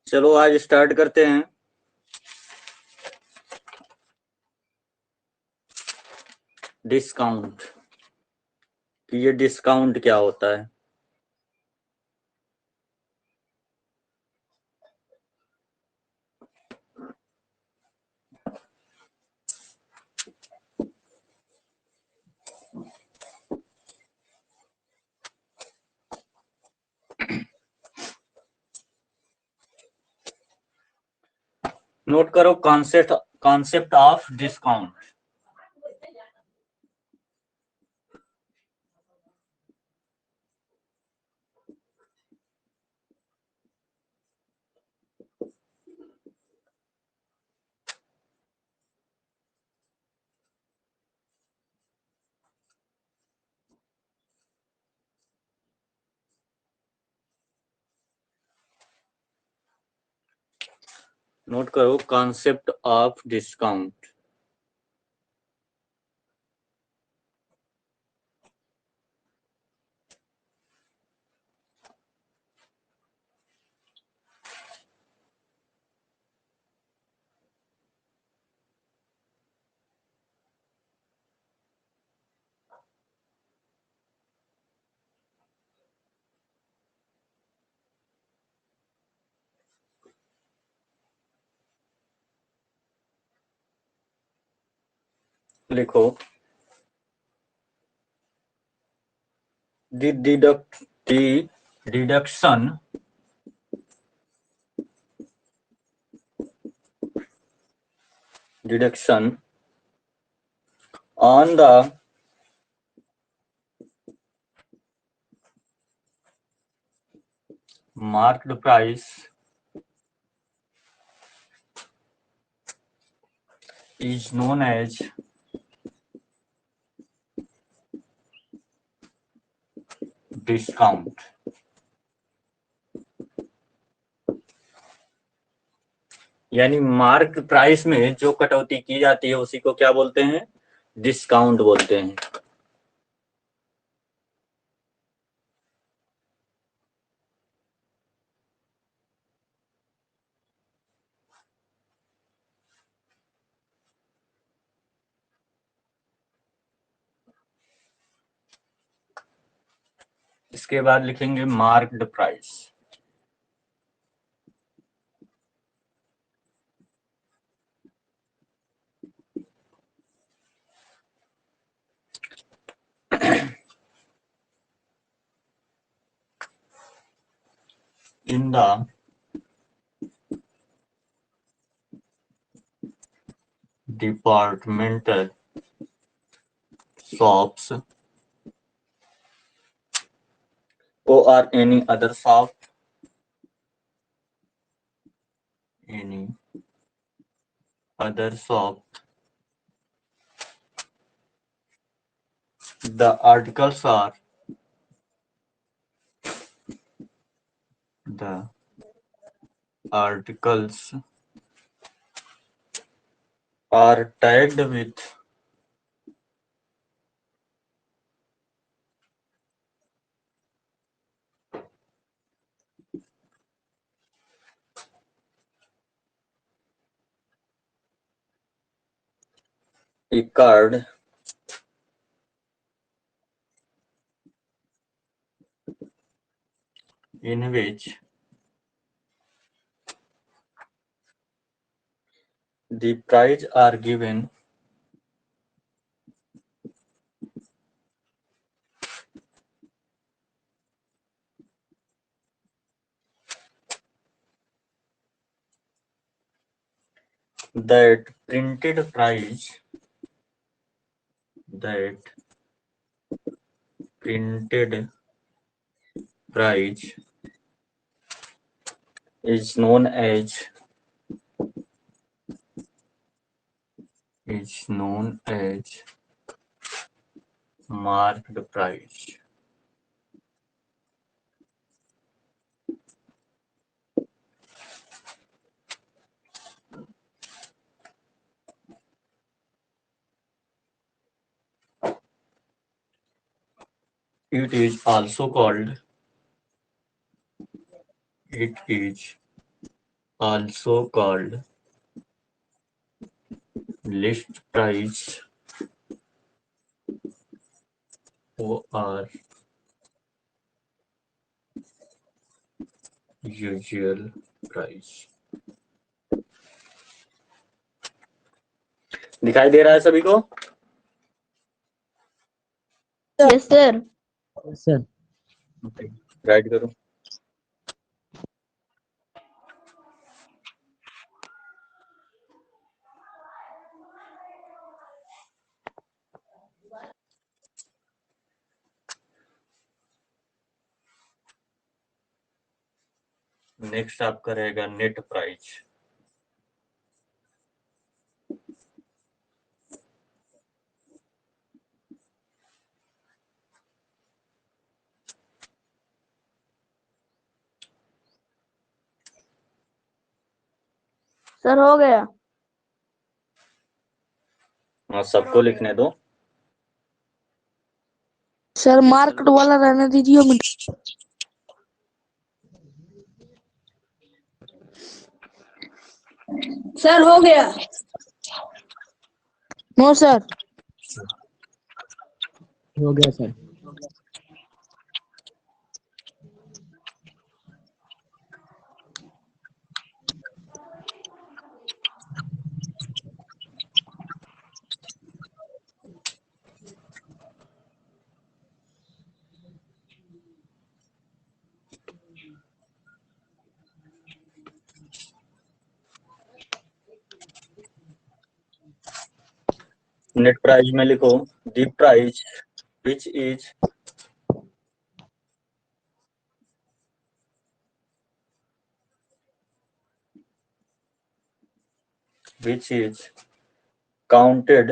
चलो आज स्टार्ट करते हैं। डिस्काउंट कि ये डिस्काउंट क्या होता है। नोट करो कॉन्सेप्ट ऑफ डिस्काउंट। नोट करो कॉन्सेप्ट ऑफ डिस्काउंट। लिखो the deduction on the marked price is known as discount. यानी मार्क प्राइस में जो कटौती की जाती है उसी को क्या बोलते हैं? डिस्काउंट बोलते हैं। इसके बाद लिखेंगे marked price. in the departmental shops or any other shop, the articles are tagged with a card in which the price are given that printed price is known as marked price. It is also called also called list price or usual price। दिखाई दे रहा है सभी को? Yes sir. Sir okay, right करो। Next आपका रहेगा net price. Sir हो गया। हाँ, सबको लिखने दो। सर मार्केट वाला रहने दीजिए मिनट। सर हो गया। No sir. हो गया सर। नेट प्राइस में लिखो the price which is counted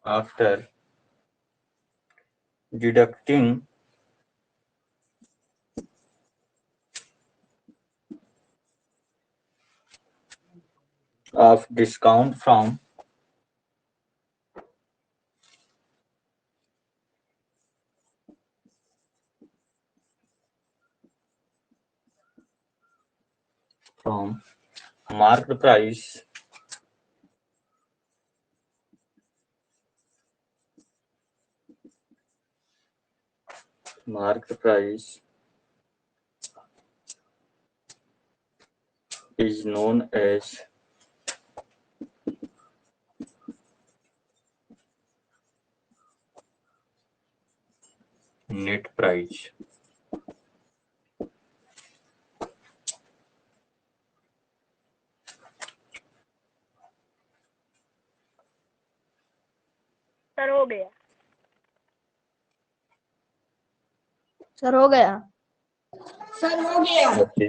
after deducting of discount from marked price is known as net price। Sir हो गया। सर हो गया। सर हो गया। ओके,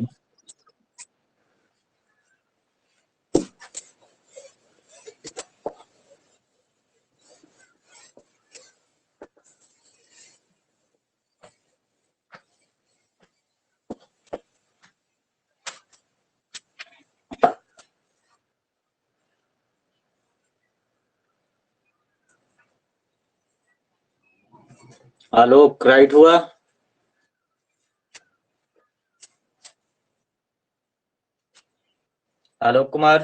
आलोक राइट हुआ? आलोक कुमार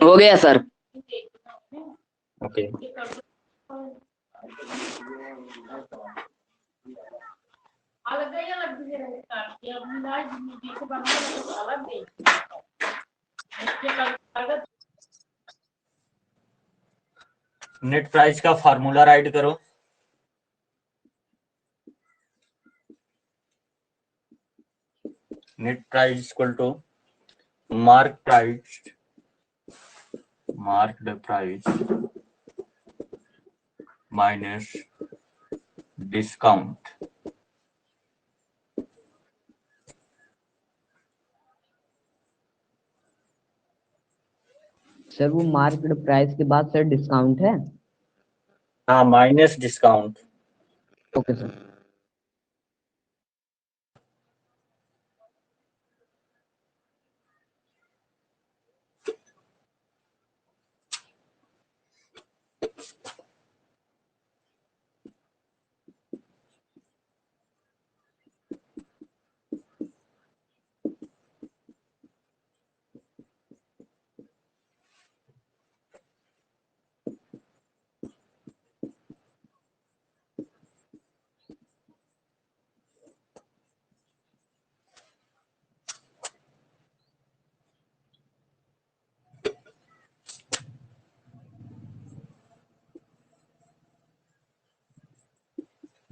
हो गया सर। ओके। नेट प्राइस का फार्मूला राइट करो। Net price equal to mark price minus discount. Sir वो मार्केट प्राइस के बाद सर डिस्काउंट है? हाँ, minus discount. Okay sir.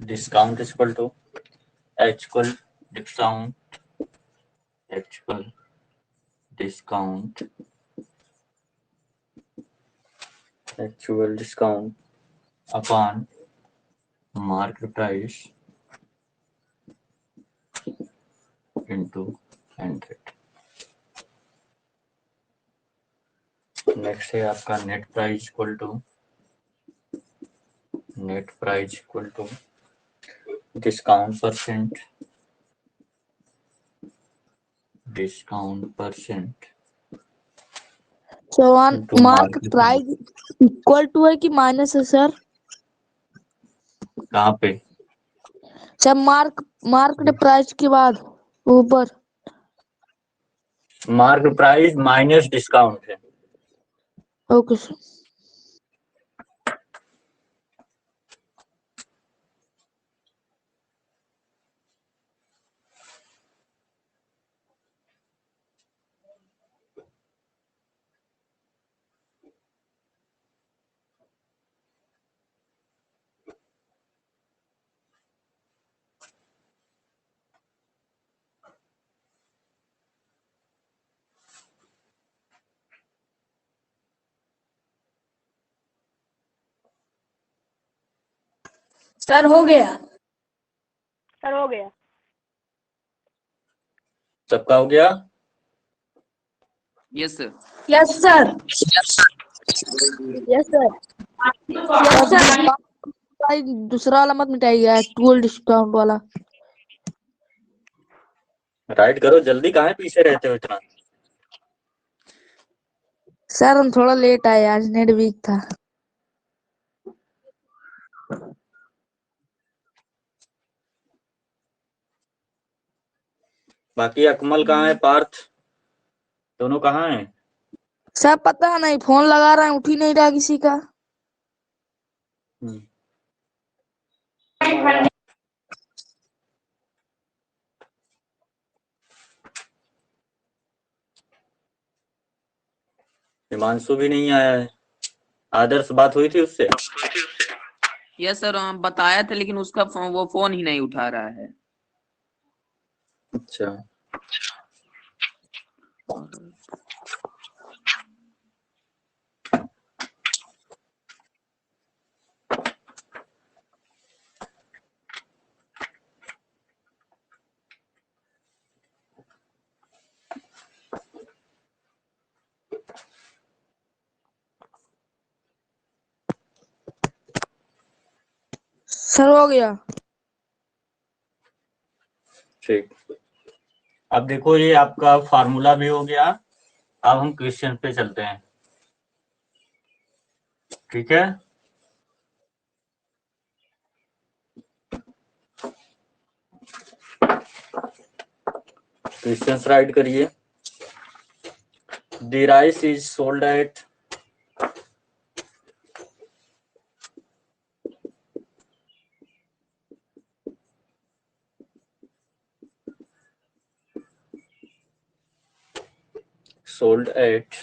Discount equal to actual discount, actual discount, actual discount upon market price into 100। Next है आपका net price equal to, net price equal to discount percent, discount percent चौहान into market price equal to है कि minus है sir? कहाँ पे? Sir market price के बाद ऊपर। मार्केट प्राइस माइनस डिस्काउंट है। Okay sir. सर हो गया। सर हो गया। सबका हो गया? Yes sir. Yes sir. Yes sir. Yes sir. भाई दूसरा वाला मत मिटाइएगा, एक्चुअल डिस्काउंट वाला। राइट करो जल्दी, कहाँ है पीछे रहते हो इतना? सर हम थोड़ा लेट आए, आज नेट वीक था। बाकी अकमल कहाँ है, पार्थ, दोनों कहाँ हैं? सर पता नहीं, फोन लगा रहा है उठ ही नहीं रहा किसी का। हिमांशु भी नहीं आया है। आदर्श बात हुई थी उससे? यस सर, बताया था लेकिन उसका वो फोन ही नहीं उठा रहा है। अच्छा, सर हो गया। ठीक। अब देखो ये आपका फार्मूला भी हो गया। अब हम क्वेश्चन पे चलते हैं, ठीक है? क्वेश्चन राइट करिए। The rice is sold at sold at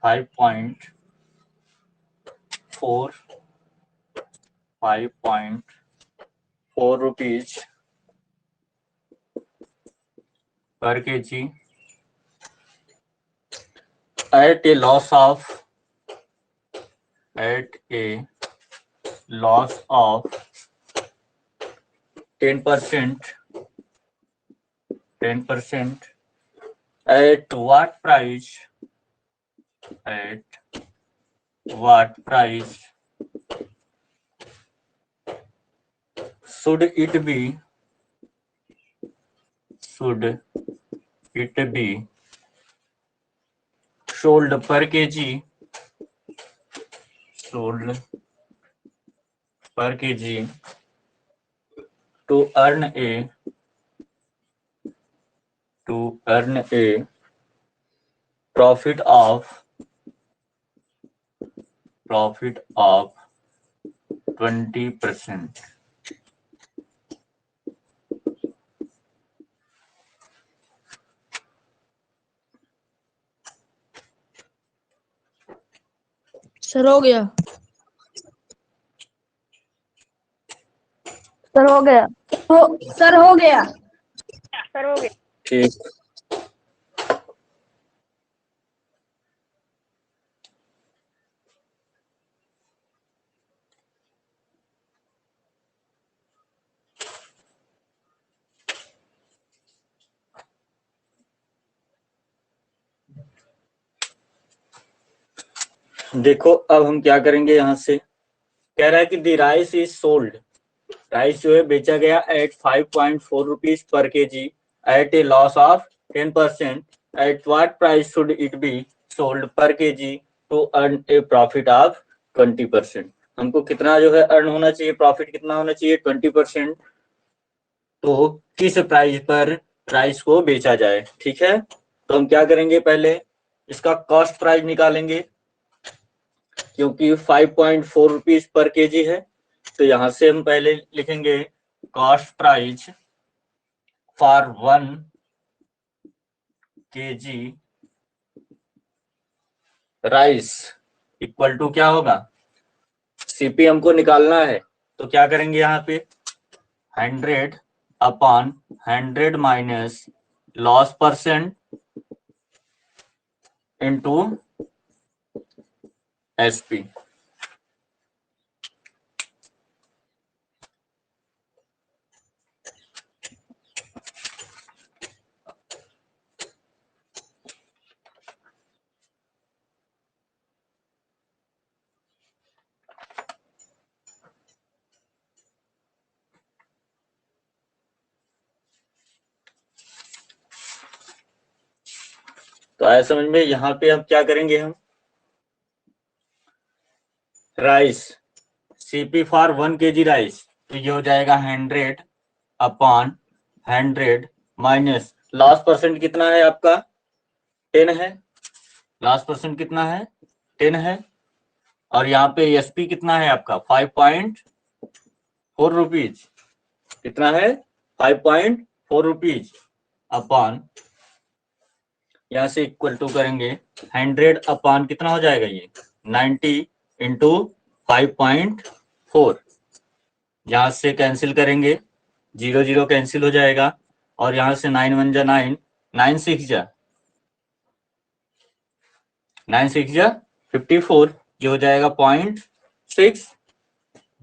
5.4 rupees per kg at a loss of 10%, 10%. At what price? At what price should it be? Should it be sold per kg? Sold per kg to earn a profit of 20%. Sir हो गया। Sir हो गया। Sir हो गया। Sir हो गया। ठीक। देखो अब हम क्या करेंगे, यहां से कह रहा है कि the rice is sold, rice जो है बेचा गया at 5.4 rupees per K G at a loss of 10%, at what price should it be sold per K G to earn a profit of 20%। हमको कितना जो है अर्न होना चाहिए, प्रॉफिट कितना होना चाहिए, 20%। तो किस प्राइस पर राइस को बेचा जाए। ठीक है, तो हम क्या करेंगे, पहले इसका कॉस्ट प्राइस निकालेंगे, क्योंकि 5.4 रुपीज पर के जी है। तो यहां से हम पहले लिखेंगे cost price for 1 kg rice equal to क्या होगा, सीपी हमको निकालना है। तो क्या करेंगे, यहाँ पे 100 upon 100 minus loss percent into SP. तो आया समझ में। यहाँ पे अब क्या करेंगे, हम rice CP for 1 kg rice, तो ये हो जाएगा 100 अपॉन 100 माइनस लॉस परसेंट कितना है आपका, 10 है। लॉस परसेंट कितना है, 10 है। और यहाँ पे एसपी कितना है आपका, 5.4 रुपीज। कितना है, 5.4 रुपीज अपॉन, यहाँ से इक्वल टू करेंगे 100 अपॉन कितना हो जाएगा ये, 90 इंटू 5.4। यहाँ से कैंसिल करेंगे, 0 0 कैंसिल हो जाएगा। और यहाँ से 9 1 जा 9, 9 6 जा 9 6 जा 54, ये हो जाएगा 0.6,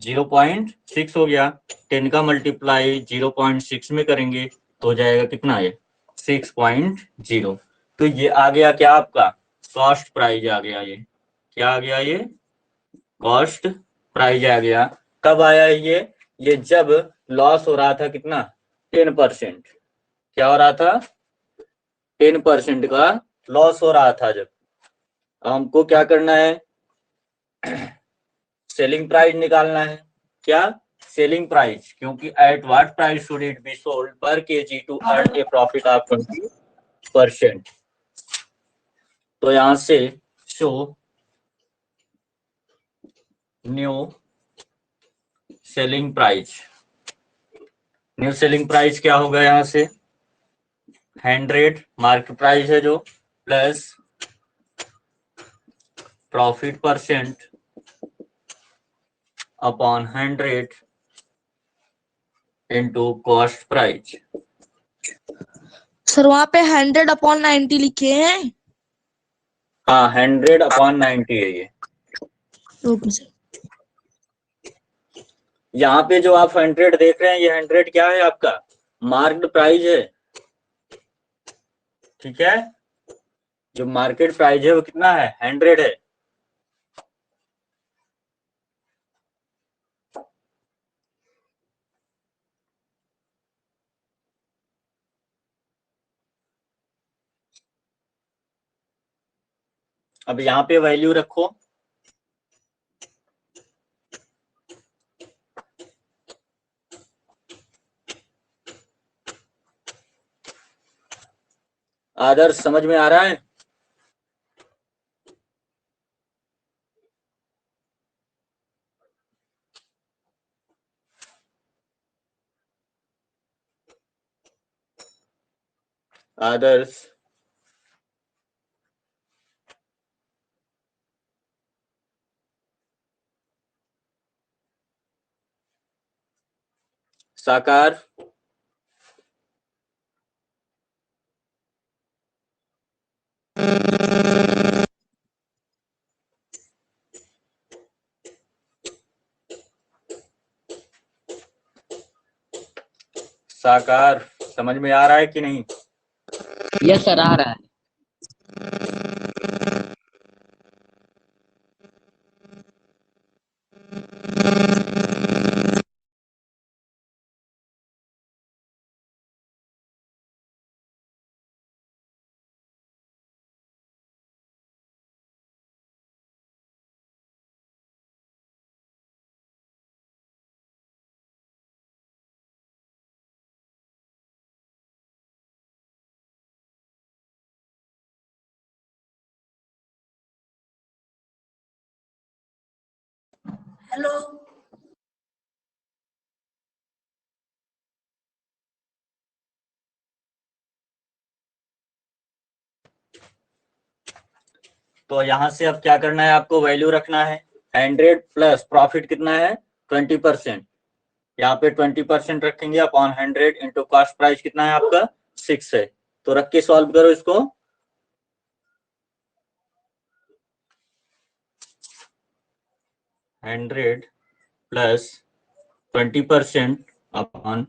0.6 हो गया। 10 का मल्टीप्लाई 0.6 में करेंगे तो हो जाएगा कितना है, 6.0। तो ये आ गया क्या आपका कॉस्ट प्राइस आ गया। ये क्या आ गया, ये कॉस्ट प्राइस आ गया। कब आया ये जब लॉस हो रहा था कितना, 10%। क्या हो रहा था, 10% का लॉस हो रहा था जब। हमको क्या करना है, सेलिंग प्राइस निकालना है। क्या, सेलिंग प्राइस, क्योंकि at what price should it be sold per K G to earn a profit of 20%। तो यहां से show new selling price, new selling price क्या होगा, यहां से 100 मार्केट प्राइस है जो, plus profit percent upon 100 into cost price. Sir वहाँ पे 100/90 लिखे हैं। हाँ 100/90 है ये। Okay sir. यहाँ पे जो आप 100 देख रहे हैं, ये 100 क्या है आपका, मार्केट प्राइस है। ठीक है, जो मार्केट प्राइस है वो कितना है, 100 है। अब यहाँ पे वैल्यू रखो, आदर्श समझ में आ रहा है। आदर्श साकार, साकार समझ में आ रहा है कि नहीं? यस सर आ रहा है। हेलो। तो यहां से अब क्या करना है, आपको वैल्यू रखना है 100 प्लस प्रॉफिट कितना है 20%। यहाँ पे 20% रखेंगे अपॉन 100 इंटू कॉस्ट प्राइस कितना है आपका 6 है। तो रख के सॉल्व करो इसको। 100 प्लस 20% अपॉन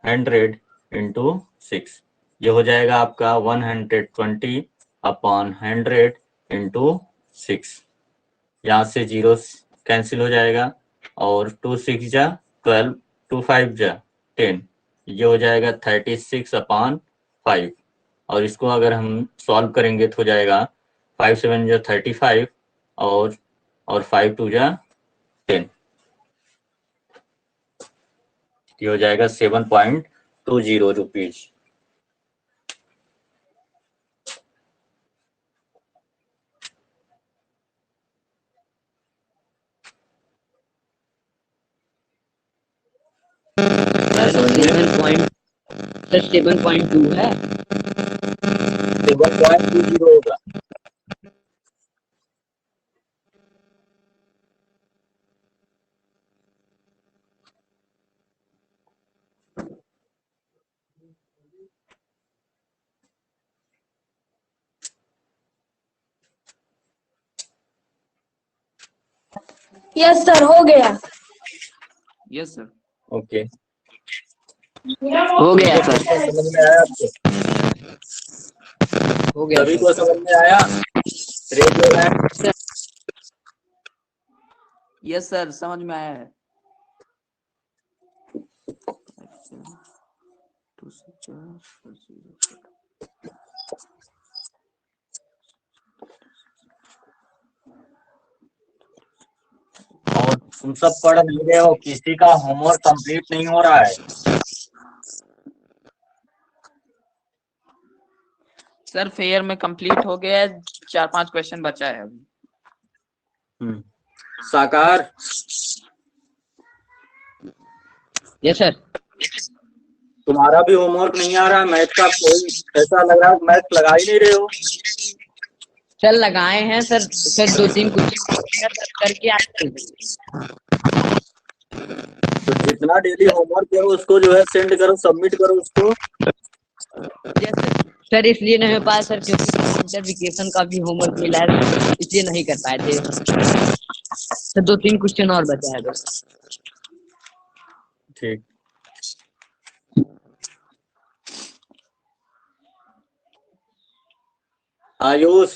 100 इंटू 6, ये हो जाएगा आपका 120 अपॉन 100 इंटू 6। यहाँ से जीरो कैंसिल हो जाएगा और 2 6 जा 12, 2 5 जा 10, ये हो जाएगा 36 अपॉन 5। और इसको अगर हम सॉल्व करेंगे तो हो जाएगा 5 7 जा 35 और 5 2 जा 10, ये हो जाएगा 7.20 रुपीज। सर 7.2 है। 7.20 होगा। यस सर हो गया। यस सर ओके, हो गया सर। समझ में आया आपको? हो गया सभी सर। को समझ में आया? रेडियो लैंप यस सर समझ में आया है। और तुम सब पढ़ नहीं रहे हो, किसी का होमवर्क कंप्लीट नहीं हो रहा है। सर फेयर में कंप्लीट हो गया है, 4-5 क्वेश्चन बचा है अभी। साकार, यस सर। तुम्हारा भी होमवर्क नहीं आ रहा है मैथ का? कोई ऐसा लग रहा है मैथ लगा ही नहीं रहे हो। सर लगाए हैं सर 2-3 क्वेश्चन करके आए। तो जितना डेली होमवर्क करो उसको जो है सेंड करो, सबमिट करो उसको। सर इसलिए नहीं हो पाया सर क्योंकि इंटर वेकेशन का भी होमवर्क मिला है, इसलिए नहीं कर पाए थे सर। 2-3 क्वेश्चन और बचा है बस। ठीक, Ayush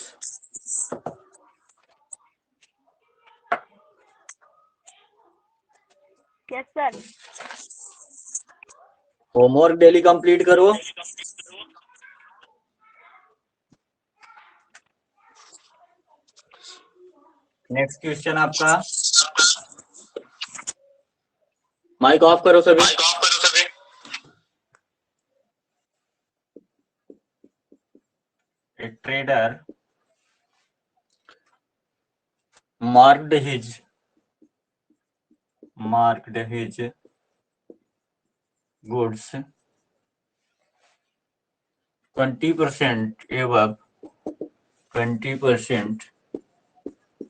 yes sir. Homework daily complete करो। नेक्स्ट क्वेश्चन आपका, माइक ऑफ करो सभी। A trader marked his goods 20%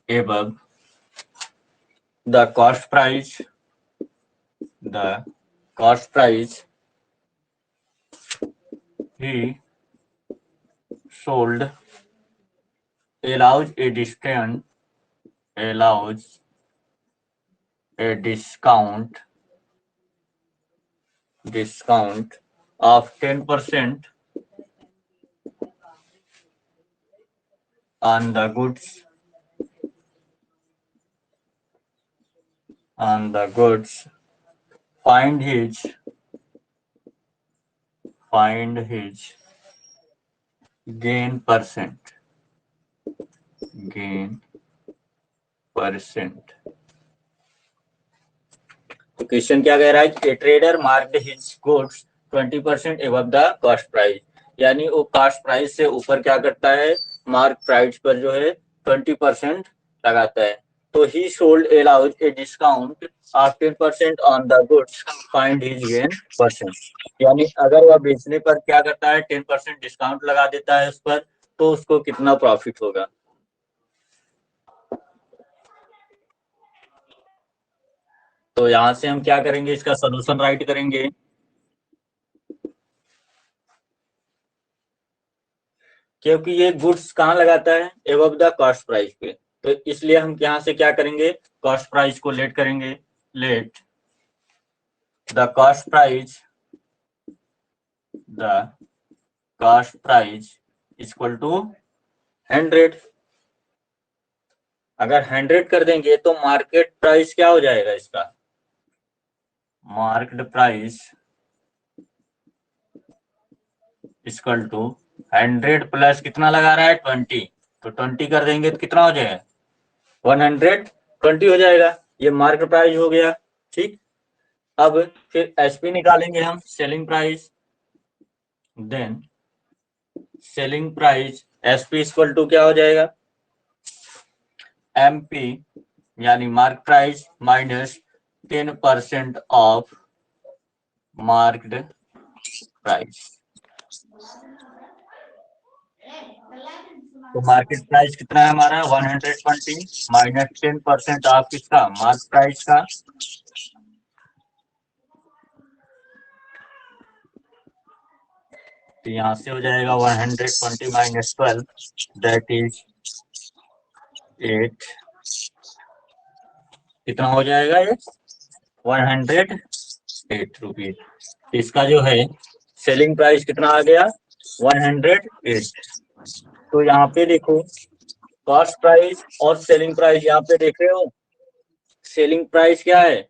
above the cost price cost price he sold allows a discount of 10% on the goods find his gain percent. तो question क्या कह रहा है? ए trader marked his goods 20% above the cost price, यानी वो cost price से ऊपर क्या करता है, मार्क प्राइस पर जो है 20% लगाता है। तो ही sold allowed a discount of 10% on the goods find his gain percent, यानी अगर वह बेचने पर क्या करता है 10% डिस्काउंट लगा देता है उस पर, तो उसको कितना प्रॉफिट होगा। तो यहां से हम क्या करेंगे, इसका सॉल्यूशन राइट करेंगे। क्योंकि ये गुड्स कहाँ लगाता है, एबव द कॉस्ट प्राइस पे, तो इसलिए हम यहाँ से क्या करेंगे, कॉस्ट प्राइस को लेट करेंगे। Let the cost price equal to 100। अगर 100 कर देंगे तो मार्केट प्राइस क्या हो जाएगा इसका, market price equal to 100 plus कितना लगा रहा है 20, तो 20 कर देंगे तो कितना हो जाएगा 120 हो जाएगा, ये मार्केट प्राइस हो गया। ठीक, अब फिर एसपी निकालेंगे हम, selling price, then selling price SP equal to क्या हो जाएगा, एमपी यानी market price minus 10% of marked price. तो मार्केट प्राइस कितना है हमारा 120 माइनस 10% ऑफ किसका, मार्केट प्राइस का। तो यहाँ से हो जाएगा 120 माइनस 12 दैट इज 8, कितना हो जाएगा ये 108 रुपीज। इसका जो है सेलिंग प्राइस कितना आ गया 108। तो यहाँ पे देखो कॉस्ट प्राइस और सेलिंग प्राइस, यहाँ पे देख रहे हो सेलिंग प्राइस क्या है,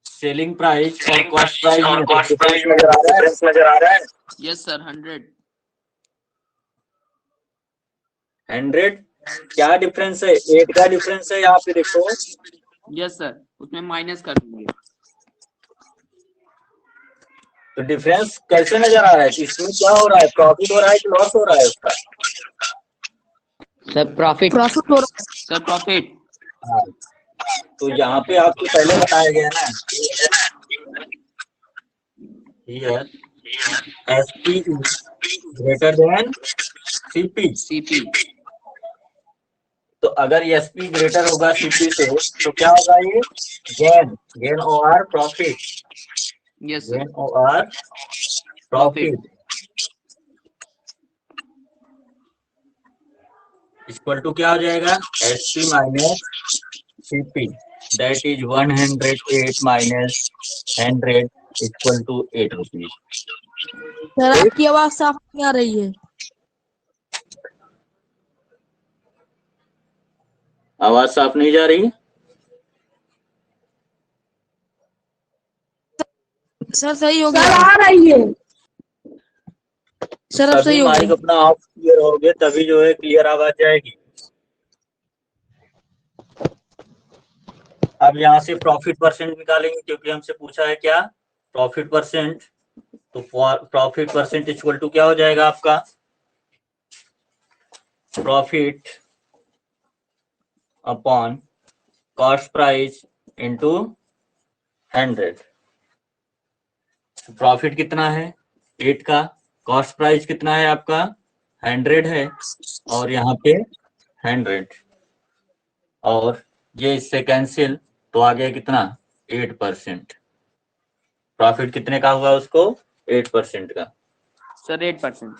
सेलिंग प्राइस और कॉस्ट प्राइस में डिफरेंस नजर आ रहा है। यस सर 100 क्या डिफरेंस है, 8 का डिफरेंस है यहाँ पे देखो। यस सर, उसमें माइनस कर देंगे। तो डिफरेंस कैसे नजर आ रहा है, इसमें क्या हो रहा है, प्रॉफिट हो रहा है कि लॉस हो रहा है उसका, सर प्रॉफिट हो रहा है। Sir profit. हाँ, तो यहाँ पे आपको पहले बताया गया ना, here SP greater than CP. तो अगर एसपी ग्रेटर होगा सीपी से तो क्या होगा, ये gain over profit, yes sir, gain over profit equal to क्या हो जाएगा, SP minus CP that is 108 minus 100 equal to 8 rupees. Sir आपकी आवाज साफ नहीं आ रही है। आवाज साफ नहीं जा रही, सर सही हो सर गया। आ रही है। सर अब सही तभी हो माइक गया। अपना ऑफ क्लियर हो गया, तभी जो है क्लियर आवाज जाएगी। अब यहाँ से प्रॉफिट परसेंट निकालेंगे, क्योंकि हमसे पूछा है क्या, प्रॉफिट परसेंट। तो प्रॉफिट परसेंट इक्वल टू क्या हो जाएगा आपका, profit upon cost price into 100। Profit कितना है 8 का, कॉस्ट प्राइस कितना है आपका 100 है, और यहाँ पे 100, और ये इससे कैंसिल तो आ गया कितना 8%। प्रॉफिट कितने का हुआ उसको 8% का। सर 8%।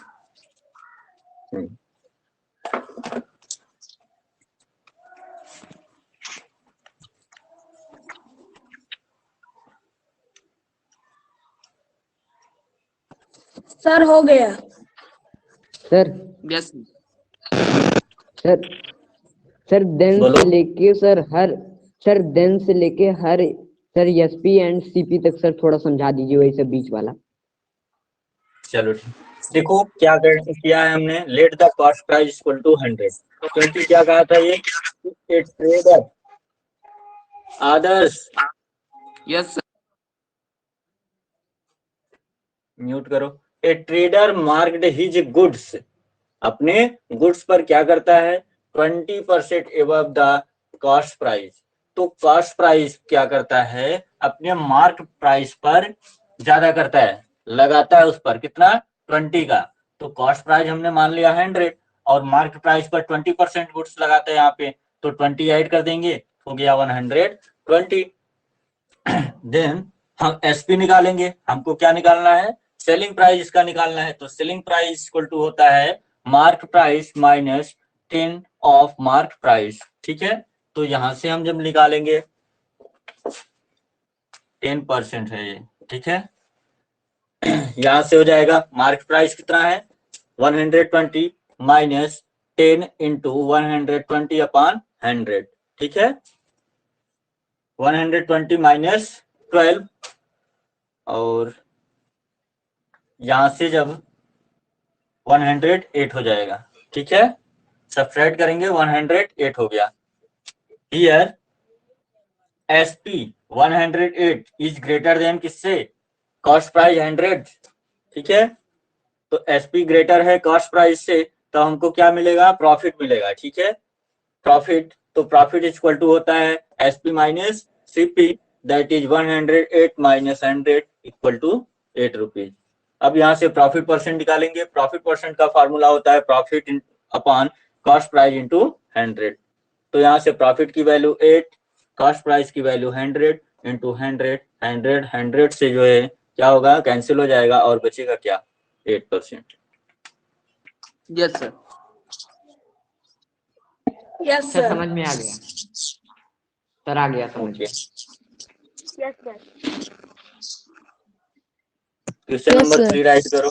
सर हो गया। Sir yes sir sir then बोलो। से लेके हर सर एसपी एंड सीपी तक सर थोड़ा समझा दीजिए वही सब बीच वाला। चलो ठीक। देखो क्या किया है हमने, let the cost price equal to 100, क्योंकि क्या कहा था ये trader Adarsh yes sir. Mute करो। A trader marked his goods, अपने गुड्स पर क्या करता है 20% एबव द कॉस्ट प्राइस। तो कॉस्ट प्राइस क्या करता है अपने मार्क प्राइस पर ज्यादा करता है, लगाता है उस पर कितना 20 का। तो कॉस्ट प्राइस हमने मान लिया 100 और मार्क प्राइस पर 20% गुड्स लगाता है यहाँ पे, तो 20 ऐड कर देंगे, हो गया 120। देन हम एसपी निकालेंगे, हमको क्या निकालना है सेलिंग प्राइस इसका निकालना है। तो सेलिंग प्राइस इक्वल टू होता है mark price minus 10 off mark price. ठीक है, तो यहां से हम जब निकालेंगे 10% है ये। ठीक है, यहां से हो जाएगा मार्क प्राइस कितना है 120 माइनस 10 इंटू 120 अपॉन 100। ठीक है, 120 माइनस 12 और यहां से जब 108 हो जाएगा। ठीक है, सब्ट्रैक्ट करेंगे 108 हो गया। Here SP 108 is greater than किससे कॉस्ट प्राइस 100। ठीक है, तो एसपी ग्रेटर है कॉस्ट प्राइस से, तो हमको क्या मिलेगा प्रॉफिट मिलेगा। ठीक है, प्रॉफिट, तो प्रॉफिट इक्वल टू होता है SP minus CP, that is 108 minus 100 equal to 8 rupees. अब यहाँ से प्रॉफिट परसेंट निकालेंगे। प्रॉफिट परसेंट का फॉर्मूला होता है profit upon cost price into 100। तो यहाँ से प्रॉफिट की वैल्यू 8, कॉस्ट प्राइस की वैल्यू 100 इंटू 100 से जो है क्या होगा कैंसिल हो जाएगा और बचेगा क्या 8%। Yes sir. Yes sir sir. समझ में आ गया सर, आ गया समझ में। Yes sir. Question Yes, number sir. 3 right करो।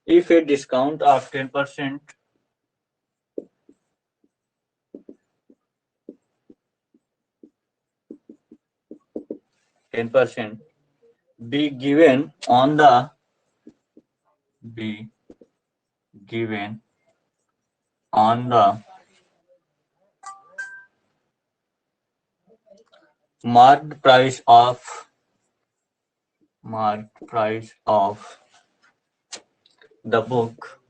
If a discount of 10% be given on the marked price of the book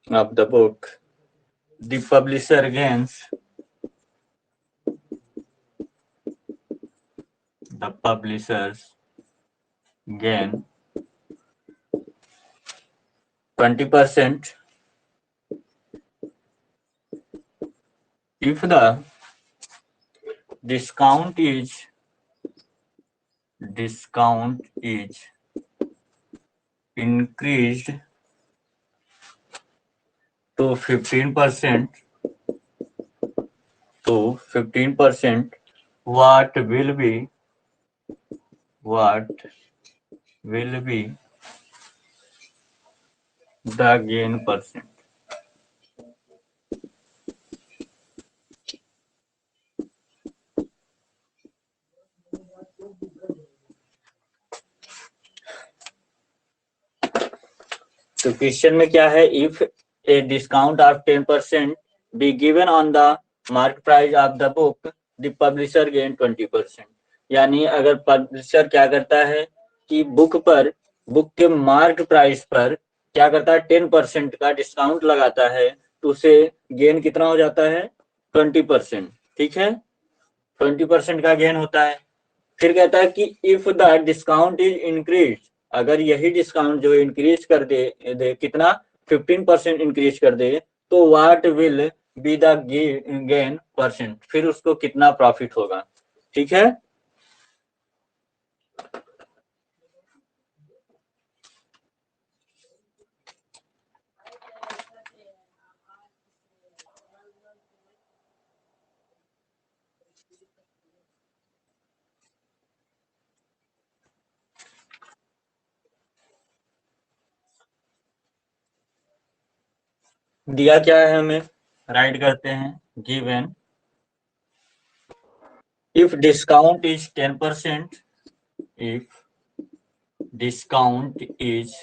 the publisher gains 20% if the discount is increased to 15%, what will be the gain percent? तो question में क्या है, if a discount of 10% be given on the market price of the book the publisher gain 20%। यानी अगर publisher क्या करता है कि बुक के मार्क प्राइस पर क्या करता है, 10% का डिस्काउंट लगाता है, तो उसे गेन कितना हो जाता है, 20%। ठीक है, 20% का गेन होता है। फिर कहता है कि if the discount is increase, अगर यही डिस्काउंट जो इंक्रीज कर दे कितना, 15% इंक्रीज कर दे, तो what will be the gain percent, फिर उसको कितना प्रॉफिट होगा। ठीक है, दिया क्या है हमें, राइट करते हैं, given if discount is 10%, if discount is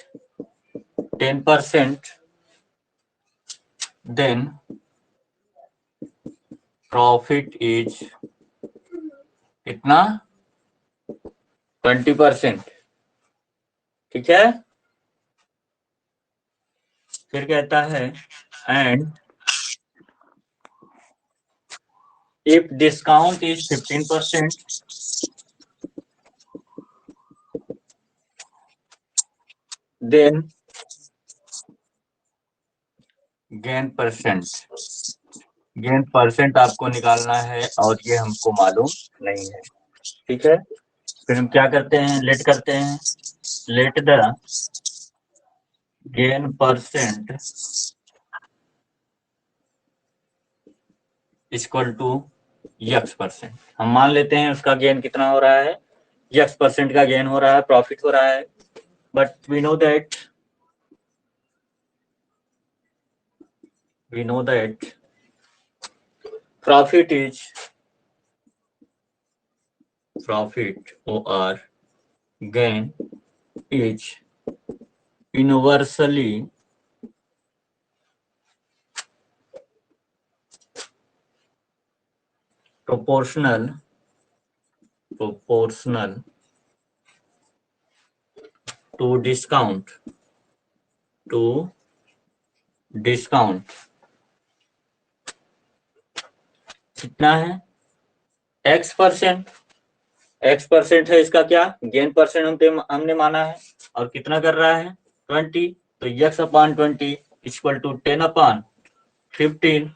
10%, then profit is कितना, 20%। ठीक है, फिर कहता है and if discount is 15%, then gain percent आपको निकालना है और ये हमको मालूम नहीं है। ठीक है, फिर हम क्या करते हैं, लेट करते हैं, let the gain percent equal to x%। हम मान लेते हैं उसका गेन कितना हो रहा है, x% का गेन हो रहा है, प्रॉफिट हो रहा है। But we know that profit or gain is universally proportional to discount कितना है, x%। x% है इसका क्या, गेन परसेंट हमने माना है, और कितना कर रहा है, 20। तो x/20 इक्वल टू 10/15।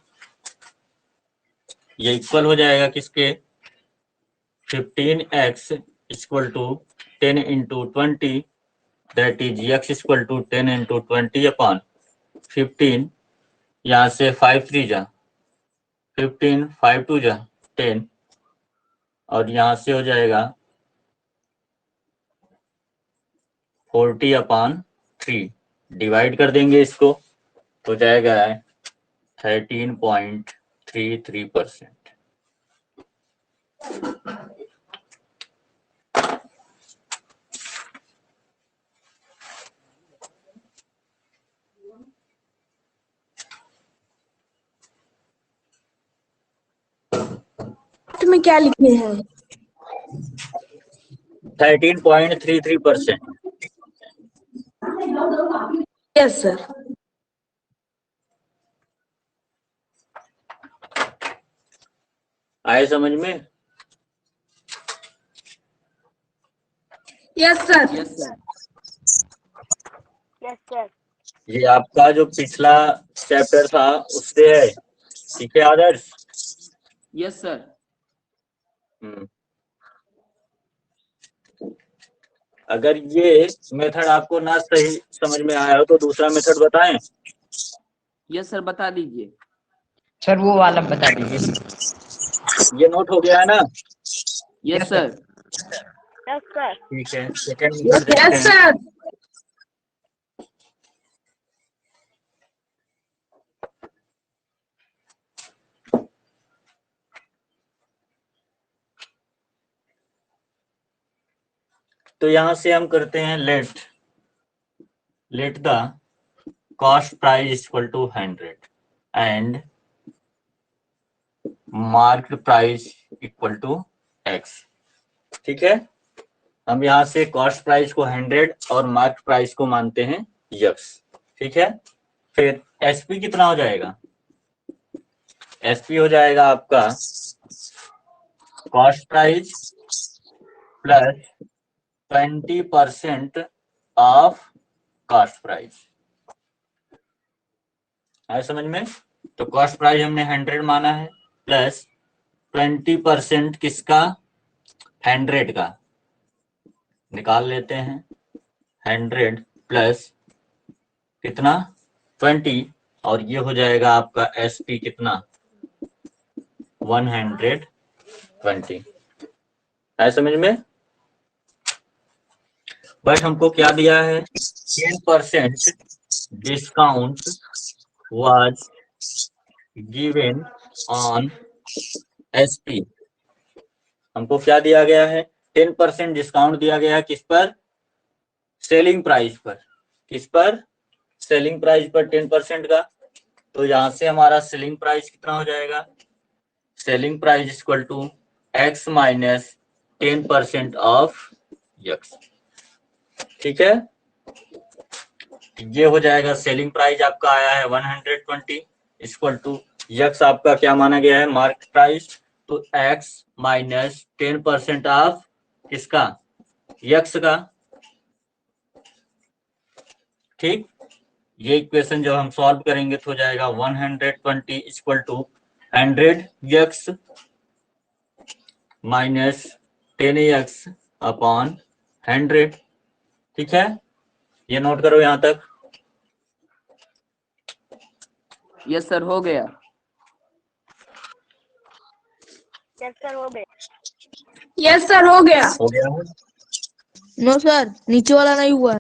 ये इक्वल हो जाएगा किसके, 15x equal to 10 into 20, that is x equal to 10 into 20/15। यहाँ से 5 3 जा 15, 5 2 जा 10, और यहाँ से हो जाएगा 40/3। डिवाइड कर देंगे इसको, हो जाएगा 13.33%। में क्या लिखे हैं? 13.33%। Yes sir. आए समझ में? Yes sir. Yes sir. Yes sir. ये आपका जो पिछला चैप्टर था उससे है, ठीक है आदर्श? Yes sir. अगर ये मेथड आपको ना सही समझ में आया हो तो दूसरा मेथड बताएं। यस सर, बता दीजिए। सर वो वाला बता दीजिए। ये नोट हो गया है ना? Yes sir. Yes sir. ठीक है, सेकंड मेथड देखते यस हैं। सर। तो यहां से हम करते हैं let the cost price is equal to 100 and marked price equal to x। ठीक है, हम यहाँ से कॉस्ट प्राइस को 100 और मार्क प्राइस को मानते हैं x। ठीक है, फिर एसपी कितना हो जाएगा? एसपी हो जाएगा आपका cost price plus 20% of cost price. आया समझ में? तो कॉस्ट प्राइस हमने 100 माना है प्लस 20% किसका? 100 का निकाल लेते हैं। 100 प्लस कितना? 20 और ये हो जाएगा आपका एसपी कितना? 120। है समझ में? बट हमको क्या दिया है? 10% discount was given on SP। हमको क्या दिया गया है? 10% डिस्काउंट दिया गया है किस पर? सेलिंग प्राइस पर। किस पर? सेलिंग प्राइस पर 10% का। तो यहां से हमारा सेलिंग प्राइस कितना हो जाएगा? Selling price equal to x minus 10% of x। ठीक है, ये हो जाएगा सेलिंग प्राइस आपका आया है 120 इक्वल टू x आपका क्या माना गया है? Market price. तो x माइनस 10% ऑफ किसका? x का। ठीक, ये इक्वेशन जब हम सॉल्व करेंगे तो हो जाएगा 120 equal to 100x minus 10x upon 100। ठीक है, ये नोट करो यहां तक। यस सर, हो गया। यस सर हो गए। यस सर हो गया। हो गया है? नो सर, नीचे वाला नहीं हुआ।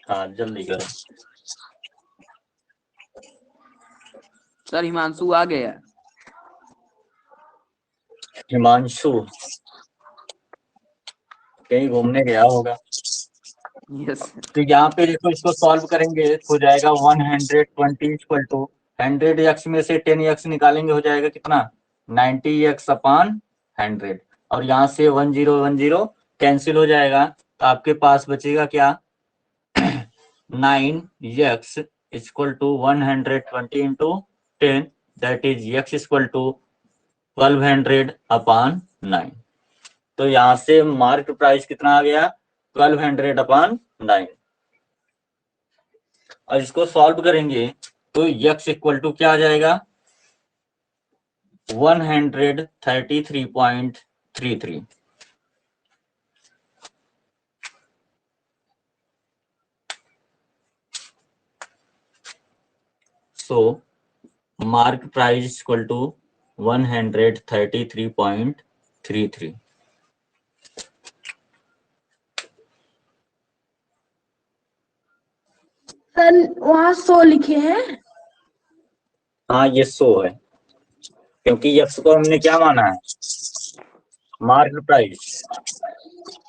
हाँ जल्दी करो। सर हिमांशु आ गया। हिमांशु कहीं घूमने गया होगा। यस तो यहाँ पे देखो, इसको सॉल्व करेंगे तो हो जाएगा 120 इक्वल टू 100x में से 10x निकालेंगे हो जाएगा कितना? 90x अपॉन 100 और यहाँ से 1010 कैंसिल हो जाएगा तो आपके पास बचेगा क्या? 9x equal to 120 into 10 that is x equal to 1200 upon 9। तो यहाँ से मार्क प्राइस कितना आ गया? 1200 अपॉन 9। और इसको सॉल्व करेंगे तो x इक्वल टू क्या आ जाएगा? 133.33। So mark price equal to 133.33। Sir वहाँ 100 लिखे हैं। हाँ ये 100 है क्योंकि x को हमने क्या माना है? Mark price.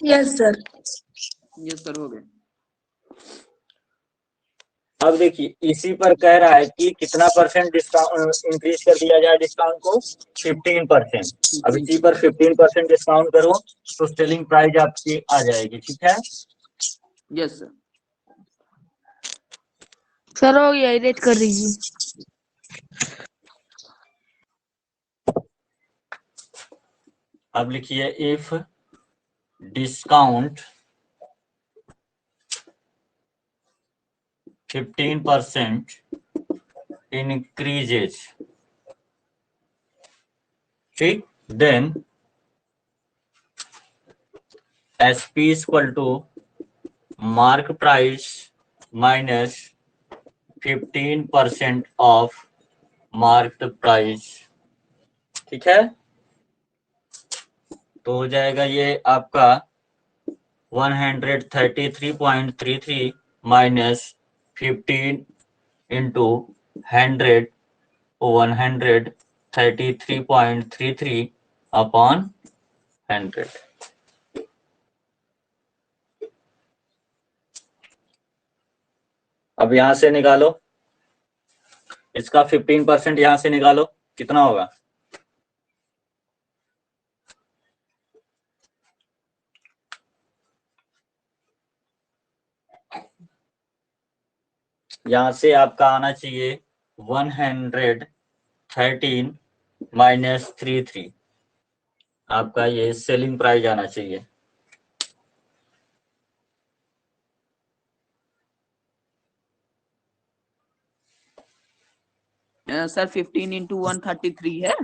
Yes sir. Yes sir, हो गया। अब देखिए इसी पर कह रहा है कि कितना परसेंट डिस्काउंट इंक्रीज कर दिया जाए डिस्काउंट को? 15%। अब इसी पर 15% डिस्काउंट करो तो सेलिंग प्राइस आपकी आ जाएगी। ठीक है, यस सर। सर हो गया, एडिट कर दीजिए। अब लिखिए इफ डिस्काउंट 15% increases, ठीक, then SP is equal to mark price minus 15% of marked price। ठीक है, तो हो जाएगा ये आपका 133.33 माइनस 15 इंटू 100 133.33 अपॉन 100। अब यहां से निकालो, इसका 15% यहां से निकालो, कितना होगा? यहां से आपका आना चाहिए 113 माइनस 33, आपका ये सेलिंग प्राइस आना चाहिए। सर 15 इंटू 133 है।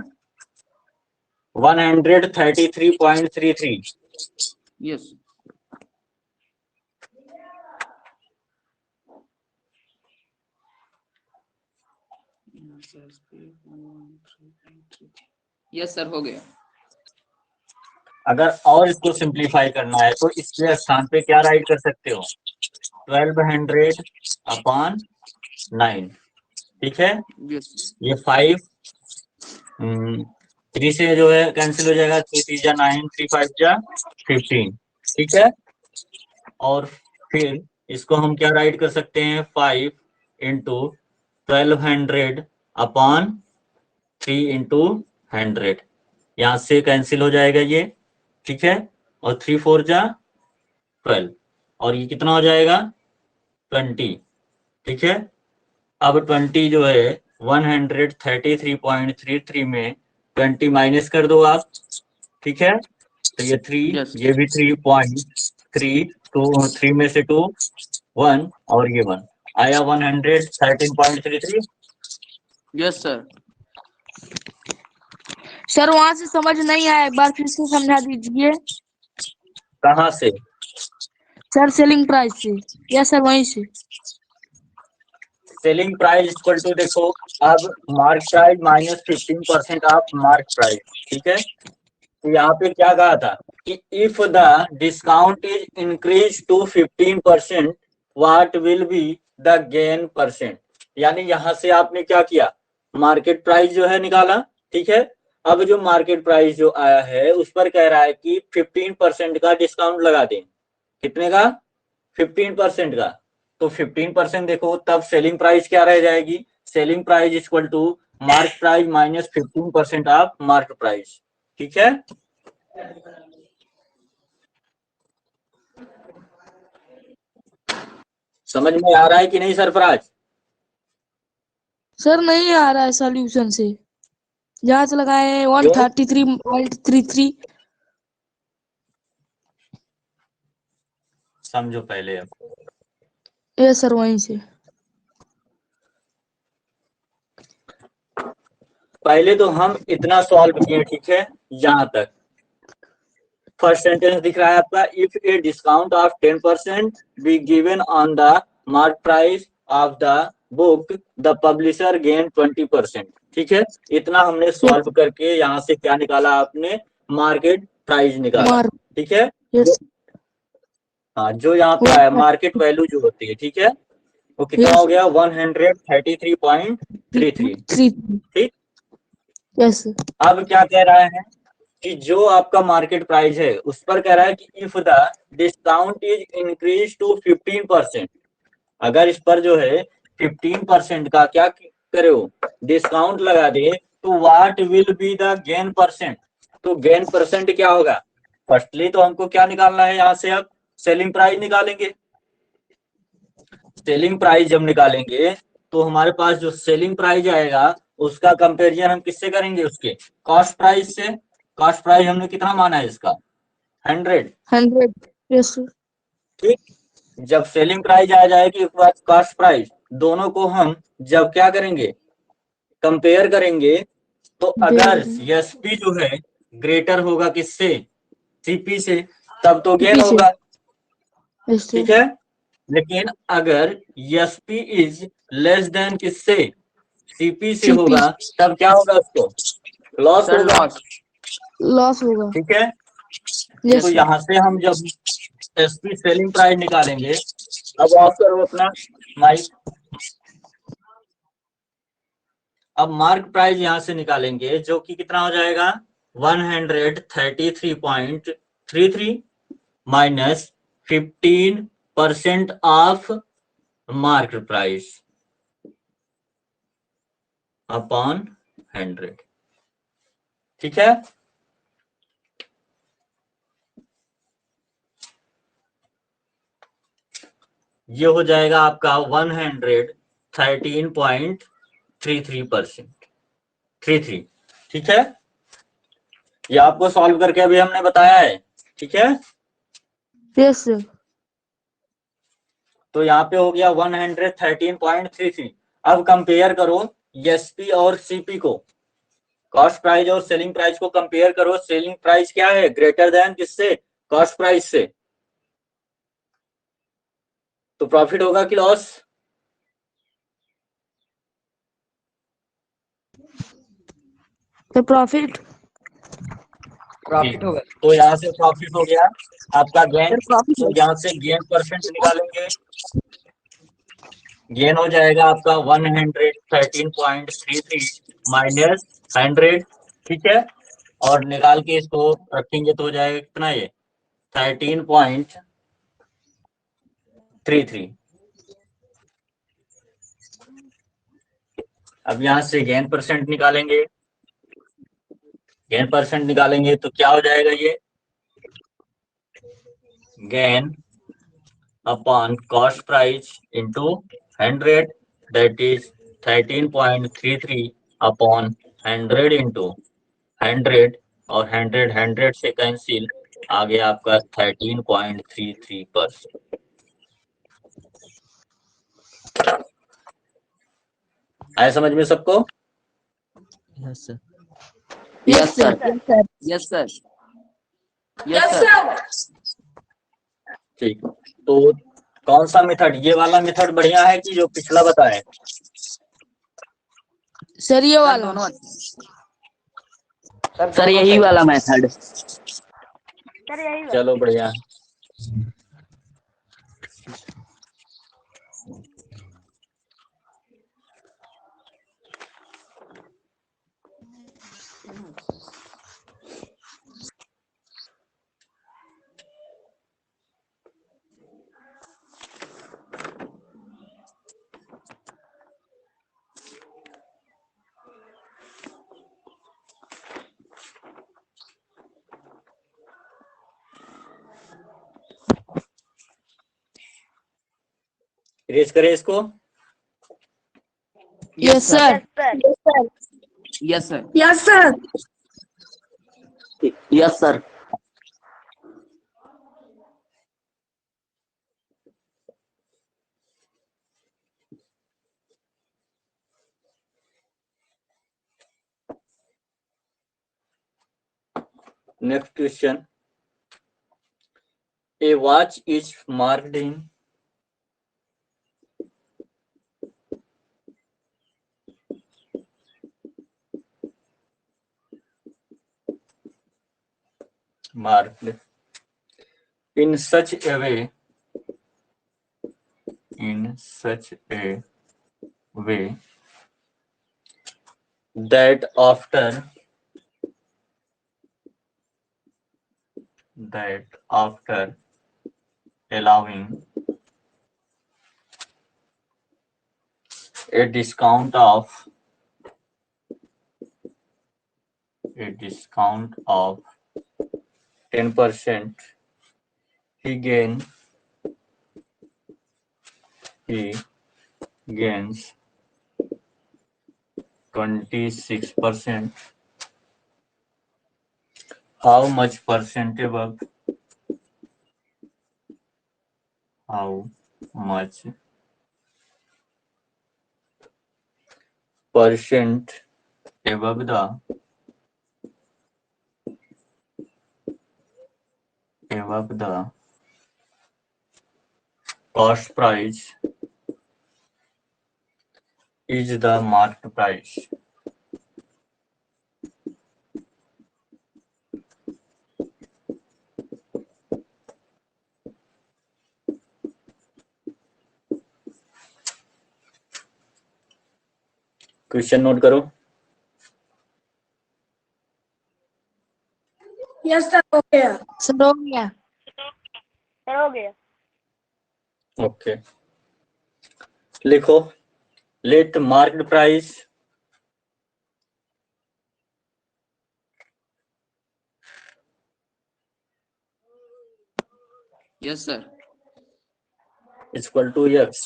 133.33। यस। यस सर हो गया। अगर और इसको सिंप्लीफाई करना है तो इसके स्थान पे क्या राइट कर सकते हो? 1200/9, ठीक है। यस। ये 5 3 से जो है कैंसिल हो जाएगा, 3 3 जा 9, 3 5 जा 15, ठीक है। और फिर इसको हम क्या राइट कर सकते हैं? 5 इंटू 1200/3 इंटू 100, यहाँ से कैंसिल हो जाएगा ये, ठीक है। और 3 4 जा 12, और ये कितना हो जाएगा? 20, ठीक है। अब 20 जो है 133.33 में 20 माइनस कर दो आप, ठीक है। तो ये 3, Yes. ये भी 3.3, 2 3 में से 2 1 और ये 1 आया 113.33। Yes sir. सर वहां से समझ नहीं आया, एक बार फिर से समझा दीजिए। कहाँ से? सर सेलिंग प्राइस से। यस सर वहीं से। सेलिंग प्राइस इक्वल टू, देखो अब mark price minus 15% of mark price, ठीक है। तो यहाँ पे क्या कहा था कि if the discount is increase to 15%, what will be the gain percent. यानी यहाँ से आपने क्या किया? मार्केट प्राइस जो है निकाला, ठीक है। अब जो मार्केट प्राइस जो आया है उस पर कह रहा है कि 15% का डिस्काउंट लगा दें। कितने का? 15% का। तो 15% देखो, तब सेलिंग प्राइस क्या रह जाएगी? Selling price equal to mark price minus 15% of mark price, ठीक है। समझ में आ रहा है कि नहीं सरफराज? सर नहीं आ रहा है सॉल्यूशन से, जहाँ से लगाए 133.33। समझो पहले। अब यस सर वहीं से। पहले तो हम इतना सॉल्व किए, ठीक है, यहां तक। फर्स्ट सेंटेंस दिख रहा है आपका, if a discount of 10% be given on the mark price of the book, the publisher gain 20%, ठीक है। इतना हमने सॉल्व करके यहाँ से क्या निकाला आपने? मार्केट प्राइस निकाला, ठीक है। यस हाँ, जो यहाँ पे आया मार्केट वैल्यू जो होती है, ठीक है, वो कितना हो गया? 133.33, ठीक। यस। अब क्या कह रहा है कि जो आपका मार्केट प्राइस है उस पर कह रहा है कि if the discount is increase to 15%, अगर इस पर जो है 15% का क्या करे हो? डिस्काउंट लगा दे, तो what will be the gain percent. तो गेन परसेंट क्या होगा? फर्स्टली तो हमको क्या निकालना है? यहाँ से अब सेलिंग प्राइस निकालेंगे। सेलिंग प्राइस जब निकालेंगे तो हमारे पास जो सेलिंग प्राइस आएगा उसका कंपेरिजन हम किससे करेंगे? उसके कॉस्ट प्राइस से। कॉस्ट प्राइस हमने कितना माना है इसका? 100। यस ठीक। जब सेलिंग प्राइस आ जाएगी उसके बाद कॉस्ट प्राइस, दोनों को हम जब क्या करेंगे? कंपेयर करेंगे। तो अगर एसपी जो है ग्रेटर होगा किससे? सीपी से, तब तो गेन होगा, ठीक है। लेकिन अगर एसपी इज लेस देन किससे? सीपी से होगा, तब क्या होगा? उसको लॉस होगा, लॉस होगा, ठीक है। तो यहाँ से हम जब एसपी सेलिंग प्राइस निकालेंगे, अब ऑफ करो अपना माइक। अब मार्क प्राइस यहां से निकालेंगे जो कि कितना हो जाएगा? 133.33 minus 15% of market price upon 100। ठीक है, ये हो जाएगा आपका 113.33%। 33। ठीक है, ये आपको सॉल्व करके अभी हमने बताया है। ठीक है, यस सर। तो यहाँ पे हो गया 113.33। अब कंपेयर करो एसपी और सीपी को, कॉस्ट प्राइस और सेलिंग प्राइस को कंपेयर करो। सेलिंग प्राइस क्या है, ग्रेटर देन किससे, कॉस्ट प्राइस से। तो प्रॉफिट होगा कि लॉस? तो प्रॉफिट प्रॉफिट होगा। तो यहाँ से प्रॉफिट हो गया आपका गेन। सर, प्रॉफिट तो यहाँ से गेन परसेंट निकालेंगे, गेन हो जाएगा आपका 113.33 माइनस 100। ठीक है, और निकाल के इसको रखेंगे तो हो जाएगा कितना, ये 13.33। अब यहाँ से गेन परसेंट निकालेंगे, गेन परसेंट निकालेंगे तो क्या हो जाएगा, ये gain upon cost price into 100, that is 13.33 upon 100 into 100, और 100 से कैंसिल, आ गया आपका 13.33%। आया समझ में सबको? Yes sir. Yes sir. Yes sir. Yes sir. Yes yes sir. Sir. ठीक, तो कौन सा मेथड, ये वाला मेथड बढ़िया है कि जो पिछला बताया? सर ये सर वाला। दोनों सर यही वाला मेथड। सर यही बात। चलो बढ़िया। इरेज करें इसको। Yes sir. Yes sir. Yes sir. Yes sir. Yes sir. Next question, a watch is marked in such a way that after allowing a discount of 10%, he gains 26%. How much percent above the cost price is the market price? Question note करो। Yes sir हो गया। Sir हो गया। Sir हो गया। Okay, लिखो let market price Yes, sir. Equal to X,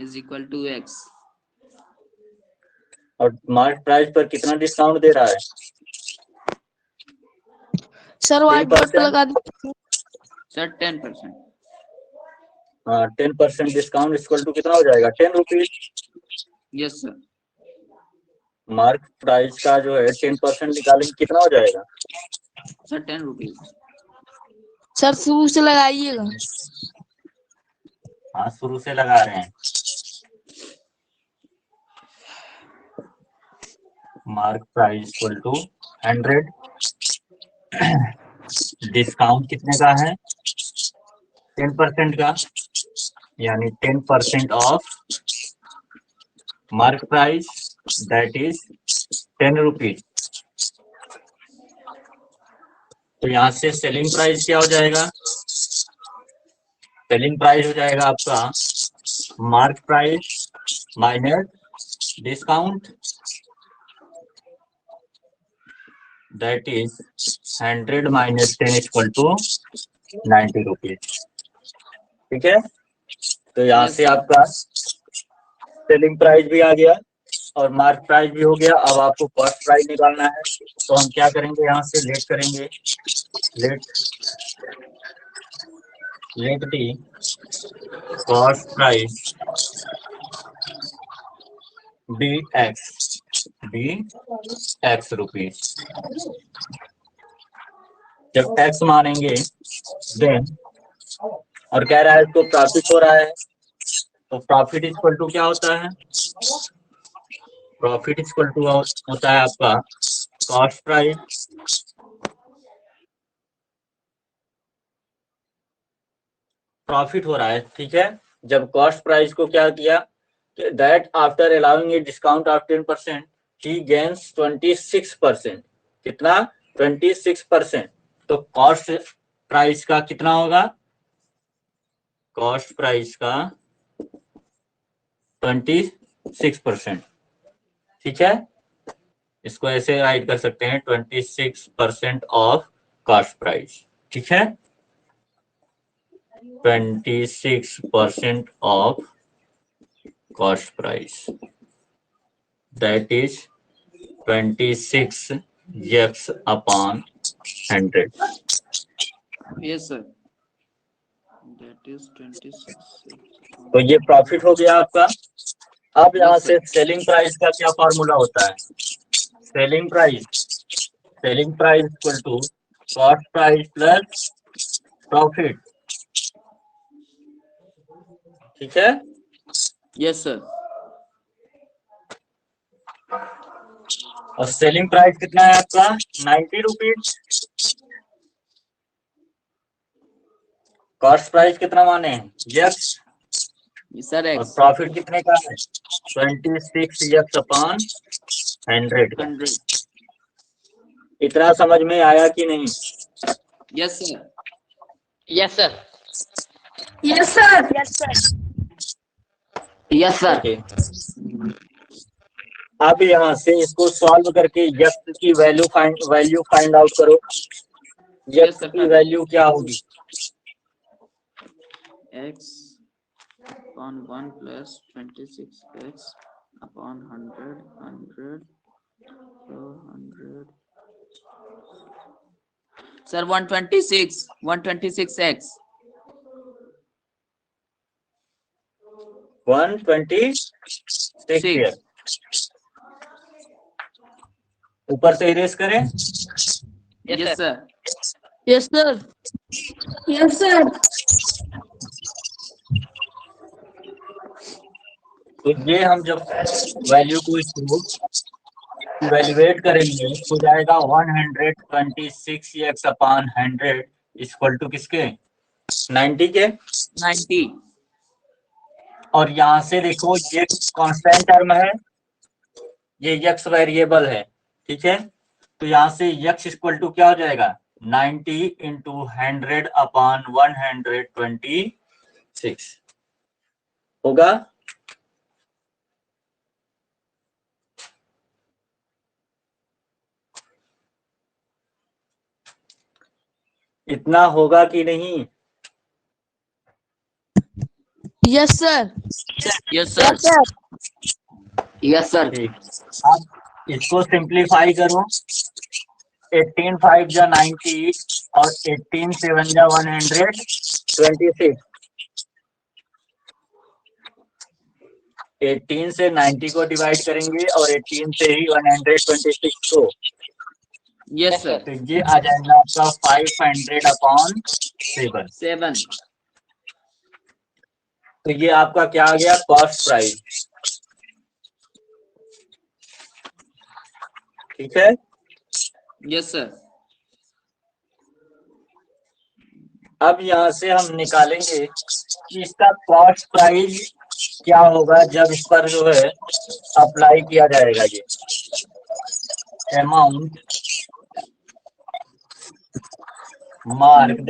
Is equal to X. और market price पर कितना डिस्काउंट दे रहा है? सर व्हाइट बोर्ड पे 10%? लगा दीजिए। Sir, 10%. हाँ 10% डिस्काउंट इक्वल टू कितना हो जाएगा? 10 rupees. Yes, sir. Market price का जो है 10% निकालेंगे कितना हो जाएगा? Sir, 10 rupees. सर शुरू से लगाइएगा। हाँ शुरू से लगा रहे हैं। Mark price equal to 100, discount कितने का है? 10% का, यानी 10% off mark price that is 10 rupees. तो यहाँ से सेलिंग प्राइस क्या हो जाएगा? सेलिंग प्राइस हो जाएगा आपका mark price minus discount that is 100 minus 10 equal to 90 rupees. ठीक है, तो यहाँ Yes, से sir. आपका सेलिंग प्राइस भी आ गया और मार्क प्राइस भी हो गया। अब आपको कॉस्ट प्राइस निकालना है, तो हम क्या करेंगे? यहाँ से लेट करेंगे, let the cost price be X rupees. जब टैक्स मानेंगे देन, और कह रहा है इसको प्रॉफिट हो रहा है, तो प्रॉफिट इक्वल टू क्या होता है? प्रॉफिट इक्वल टू होता है आपका कॉस्ट प्राइस प्रॉफिट हो रहा है। ठीक है, जब कॉस्ट प्राइस को क्या किया, that after allowing a discount of 10% he gains 26%। कितना? 26%। तो कॉस्ट प्राइस का कितना होगा? कॉस्ट प्राइस का 26%। ठीक है, इसको ऐसे राइट कर सकते हैं 26% ऑफ कॉस्ट प्राइस। ठीक है, 26% of cost price that is 26 x upon 100। Yes, sir. That is 26. तो ये प्रॉफिट हो गया आपका। अब यहाँ Yes, से sir. सेलिंग प्राइस का क्या फॉर्मूला होता है? Selling price equal to cost price plus profit. ठीक है, Yes, sir. और सेलिंग प्राइस कितना है आपका? 90 रुपीज। कॉस्ट प्राइस कितना माने हैं? यस। Yes, sir. और X. प्रॉफिट कितने का है? 26 x अपॉन 100 का। 100. इतना समझ में आया कि नहीं? Yes, sir. Yes sir. Yes, sir. Yes, sir. Yes, sir. Okay, अब यहाँ से इसको सॉल्व करके यक्स की वैल्यू फाइंड आउट करो। यक्स sir, की वैल्यू क्या होगी? X upon 1 plus 26x upon 100. So 100. Sir, 126x. 126 ऊपर से इरेज करें। Yes, sir. Yes sir. Yes, sir. तो ये हम जब वैल्यू को इसको इवेल्युएट करेंगे हो जाएगा 126 अपॉन 100 इक्वल टू किसके? 90 के। 90. और यहाँ से देखो ये कांस्टेंट टर्म है, ये यक्स वेरिएबल है। ठीक है, तो यहाँ से यक्स इक्वल टू क्या हो जाएगा? 90 इंटू 100 अपॉन 126। होगा? इतना होगा कि नहीं? Yes sir. Yes sir. Yes sir. ठीक, अब इसको सिंप्लीफाई करो। 18 5 जा 90 और 18 7 जा 126। 18 से 90 को डिवाइड करेंगे और 18 से ही 126 को। Yes sir. तो ये आ जाएगा आपका 500/7। 7। तो ये आपका क्या आ गया? Cost price. ठीक है, यस सर। अब यहाँ से हम निकालेंगे कि इसका कॉस्ट प्राइस क्या होगा जब इस पर जो है अप्लाई किया जाएगा। ये amount marked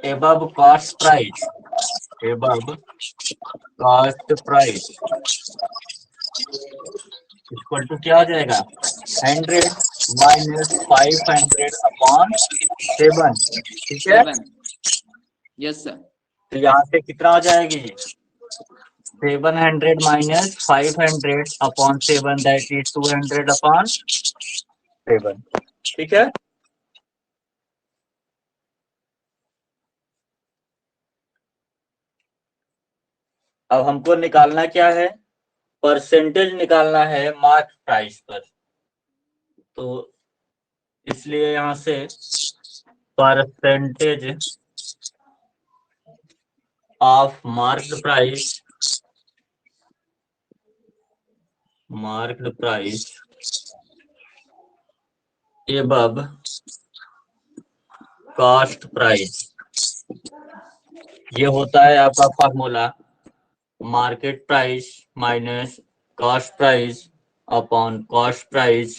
above cost price, above cost price equal to क्या हो जाएगा? 100 माइनस 500/7। ठीक है, 7। Yes sir. तो यहाँ से कितना हो जाएगी? 700 माइनस 500/7, दैट इज 200/7। ठीक है, अब हमको निकालना क्या है? परसेंटेज निकालना है मार्क प्राइस पर। तो इसलिए यहाँ से percentage of marked price above cost price, ये होता है आपका formula market price minus cost price upon cost price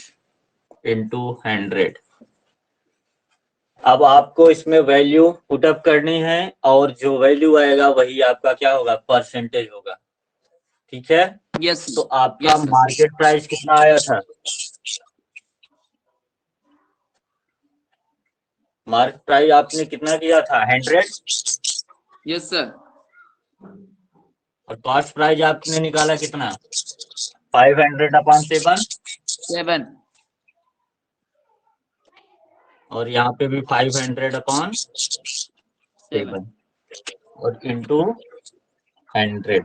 into 100। अब आपको इसमें वैल्यू पुटअप करनी है और जो वैल्यू आएगा वही आपका क्या होगा? परसेंटेज होगा। ठीक है, यस। तो आपका मार्केट प्राइस कितना आया था? मार्केट प्राइस आपने कितना किया था? 100। Yes sir. और कॉस्ट प्राइस आपने निकाला कितना? 500/7। 7। और यहाँ पे भी 500/7 और इंटू 100।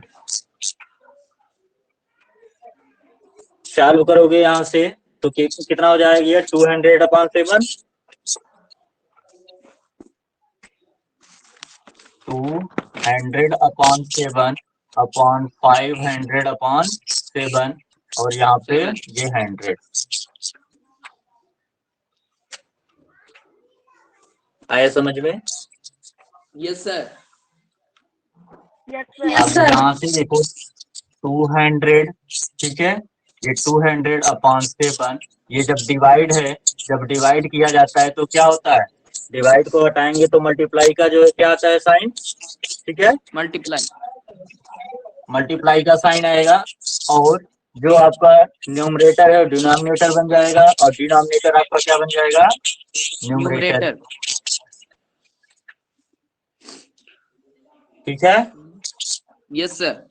चालू करोगे यहाँ से तो कितना हो जाएगा? ये 200/7, 200/7 अपॉन 500/7 और यहाँ पे ये 100। आया समझ में? Yes sir. यस Yes, अब sir. यहाँ से देखो 200, ठीक है, ये 200/7, ये जब डिवाइड है, जब डिवाइड किया जाता है तो क्या होता है? डिवाइड को हटाएंगे तो मल्टीप्लाई का जो है क्या आता है? साइन। ठीक है, मल्टीप्लाई का साइन आएगा और जो आपका न्यूमरेटर है डिनोमिनेटर बन जाएगा और डिनोमिनेटर आपका क्या बन जाएगा? न्यूमरेटर। ठीक है, यस सर।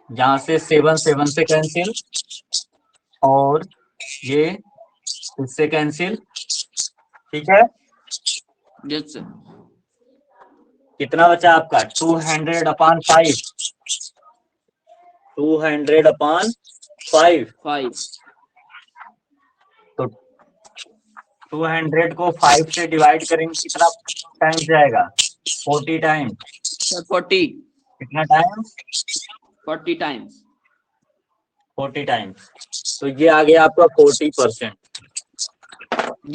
यहाँ से 7 7 से कैंसिल और ये इससे कैंसिल। ठीक है, यस सर। कितना बचा आपका? 200/5। 200/5। 5। तो 200 को 5 से डिवाइड करेंगे कितना टाइम जाएगा? 40 टाइम। सर 40। कितना टाइम? 40 टाइम्स। 40 टाइम्स। तो ये आ गया आपका 40%।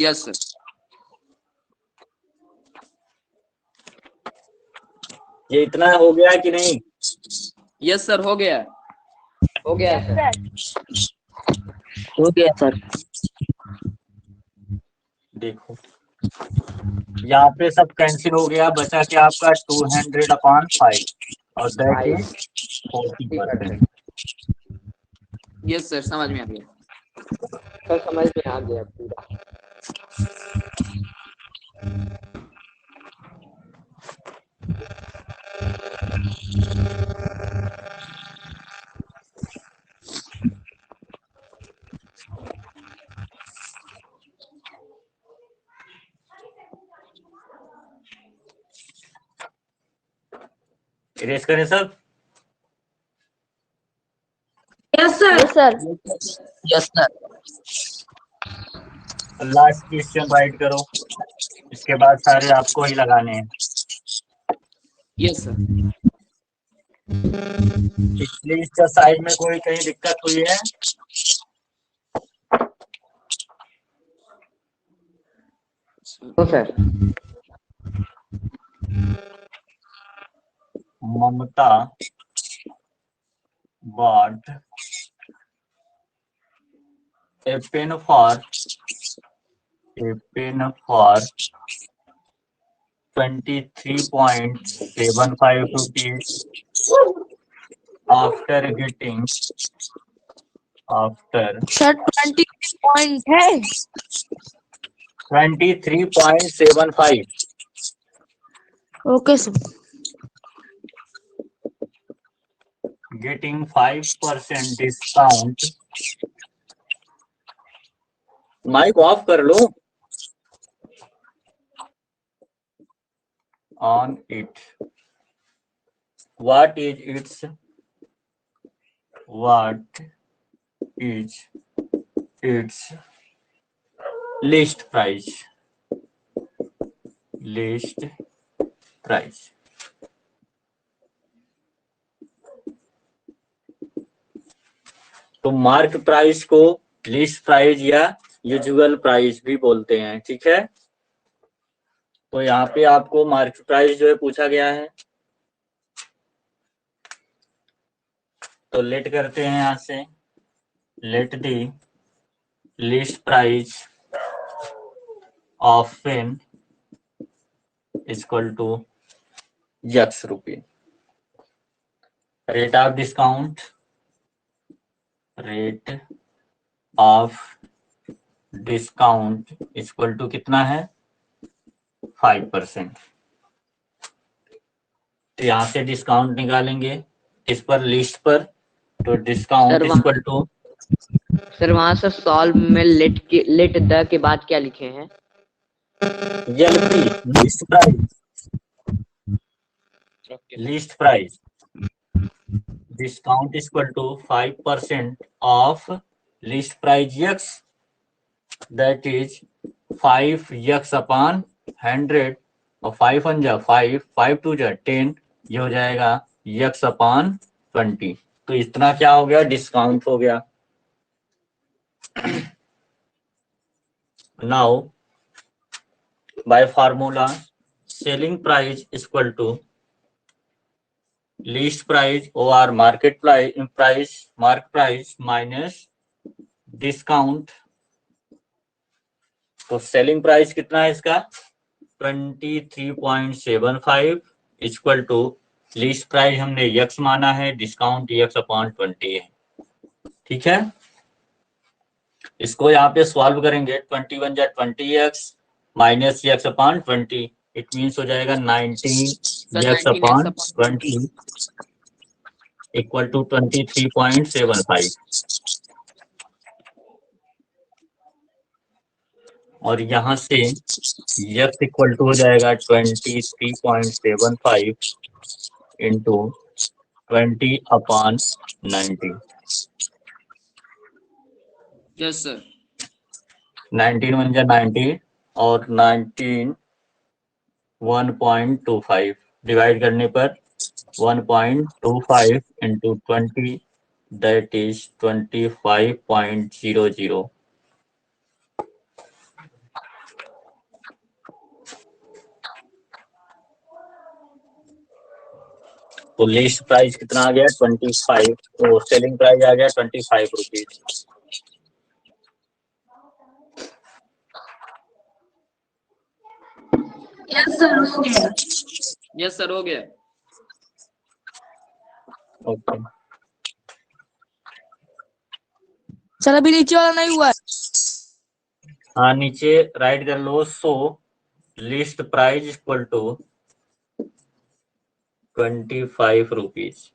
Yes sir. ये इतना हो गया कि नहीं? यस सर, हो गया। हो गया यस सर। सर। हो गया सर। देखो यहाँ पे सब कैंसिल हो गया, बचा क्या आपका 200/5 और दैट इज 40%। यस सर, समझ में आ गया। सर समझ में आ गया पूरा। इरेज करें सब। Yes, sir. Yes sir. Yes sir. Last question right करो, इसके बाद सारे आपको ही लगाने हैं। Yes sir. पिछली इसका साइड में कोई कहीं दिक्कत हुई है? तो sir Mamata bought a pen for 23.75 rupees after sir 20 point है। 23.75 okay sir. getting 5% discount। Mic off कर लो। On it, what is its list price? तो मार्क प्राइस को लिस्ट प्राइस या यूजुअल प्राइस भी बोलते हैं, ठीक है। तो यहाँ पे आपको मार्क प्राइस जो है पूछा गया है, तो लेट करते हैं यहाँ से। Let the list price of pen equal to X रुपये। Rate of discount equal to कितना है? 5%। तो यहाँ से डिस्काउंट निकालेंगे इस पर, लिस्ट पर, तो डिस्काउंट इक्वल टू। सर वहाँ से सॉल्व में लेट द के बाद क्या लिखे हैं? List price discount equal to 5% off list price X, that is 5x/100 और 5 1 जा 5, 5 2 जा 10, ये हो जाएगा x/20। तो इतना क्या हो गया? डिस्काउंट हो गया। Now by formula selling price equal to list price और मार्केट प्राइस माइनस डिस्काउंट। तो सेलिंग प्राइस कितना है इसका? 23.75 इक्वल टू लिस्ट प्राइस हमने X माना है, डिस्काउंट x/20 है, ठीक है। इसको यहाँ पे सॉल्व करेंगे। 21 जा 20x minus x/20, it means हो जाएगा 19x/20 इक्वल टू 23.75। और यहाँ से x इक्वल टू हो जाएगा 23.75 इंटू 20/90। Yes sir. 19 1 जा 90 और 19 1.25 डिवाइड करने पर 1.25 इंटू 20, दैट इज 25.00। तो लिस्ट प्राइस कितना आ गया? 25। तो सेलिंग प्राइस आ गया 25 रुपीज। यस सर हो गया। यस सर हो गया। ओके। सर अभी नीचे वाला नहीं हुआ है। हाँ, नीचे राइट कर लो। So list price equal to 25 rupees.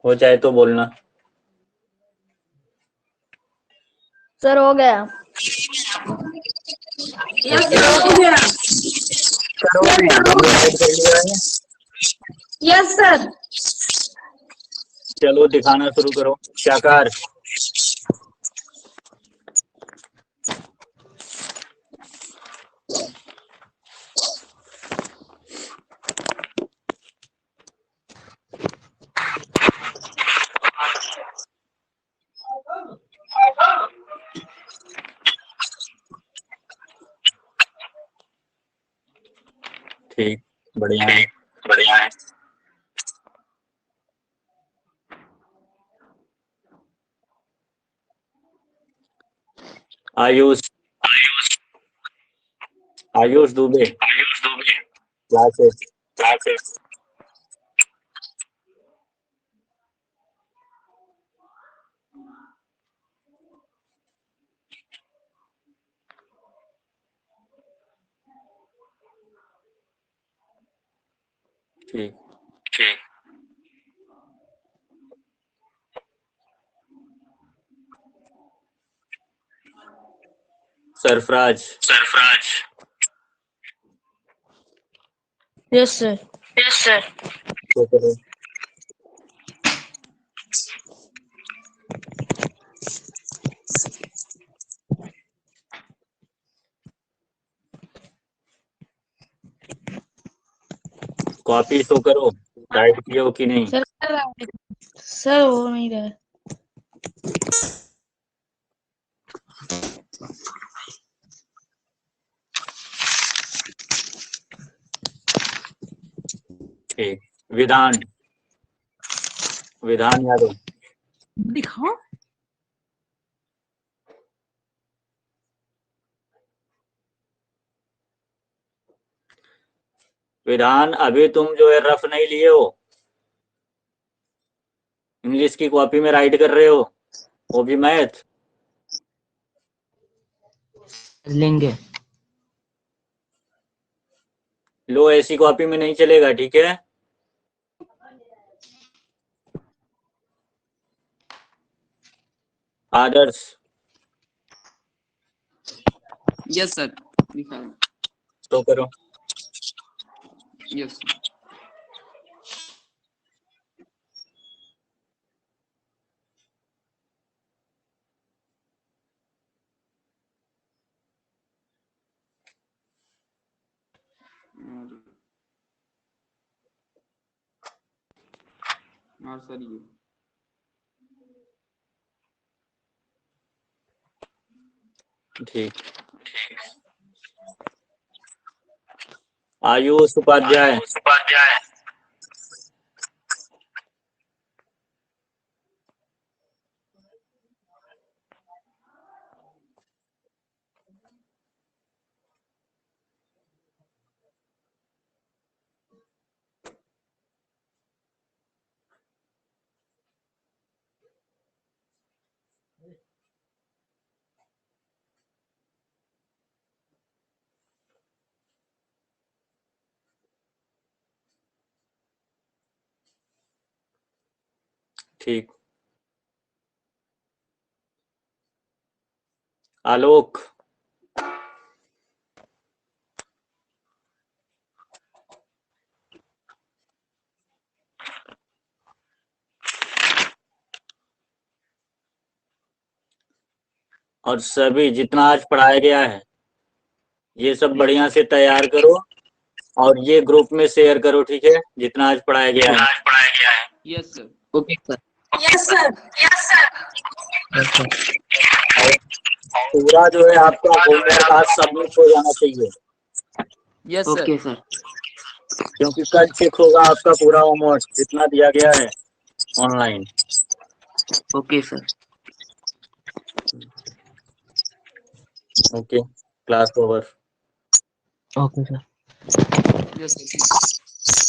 हो जाए तो बोलना। सर हो गया। यस सर हो गया। ऐड कर लिया है। Yes sir. चलो दिखाना शुरू करो। शाकार। ठीक, बढ़िया है। बढ़िया है। आयुष। आयुष दुबे। क्लासेस। ठीक। सरफराज। Yes sir. तो करो। कॉपी शो करो, राइट किए हो कि नहीं। सर कर रहा है। सर हो नहीं रहा है। ठीक। विधान यादव। दिखाओ। विधान, अभी तुम जो है रफ नहीं लिए हो, इंग्लिश की कॉपी में राइट कर रहे हो, वो भी मैथ। लेंगे। लो, ऐसी कॉपी में नहीं चलेगा, ठीक है। आदर्श। यस सर दिखा। शो करो। यस और सर ये ठीक। आयुष उपाध्याय। ठीक। आलोक। और सभी जितना आज पढ़ाया गया है, ये सब बढ़िया से तैयार करो और ये ग्रुप में शेयर करो, ठीक है, जितना आज पढ़ाया गया है। Yes sir. Okay sir. Yes, sir. Yes, sir. पूरा जो है आपका होमवर्क आज सबमिट हो जाना चाहिए, यस सर। Okay sir. क्योंकि कल चेक होगा आपका पूरा होमवर्क जितना दिया गया है online. Okay sir. Okay, class over. Okay sir. Yes sir.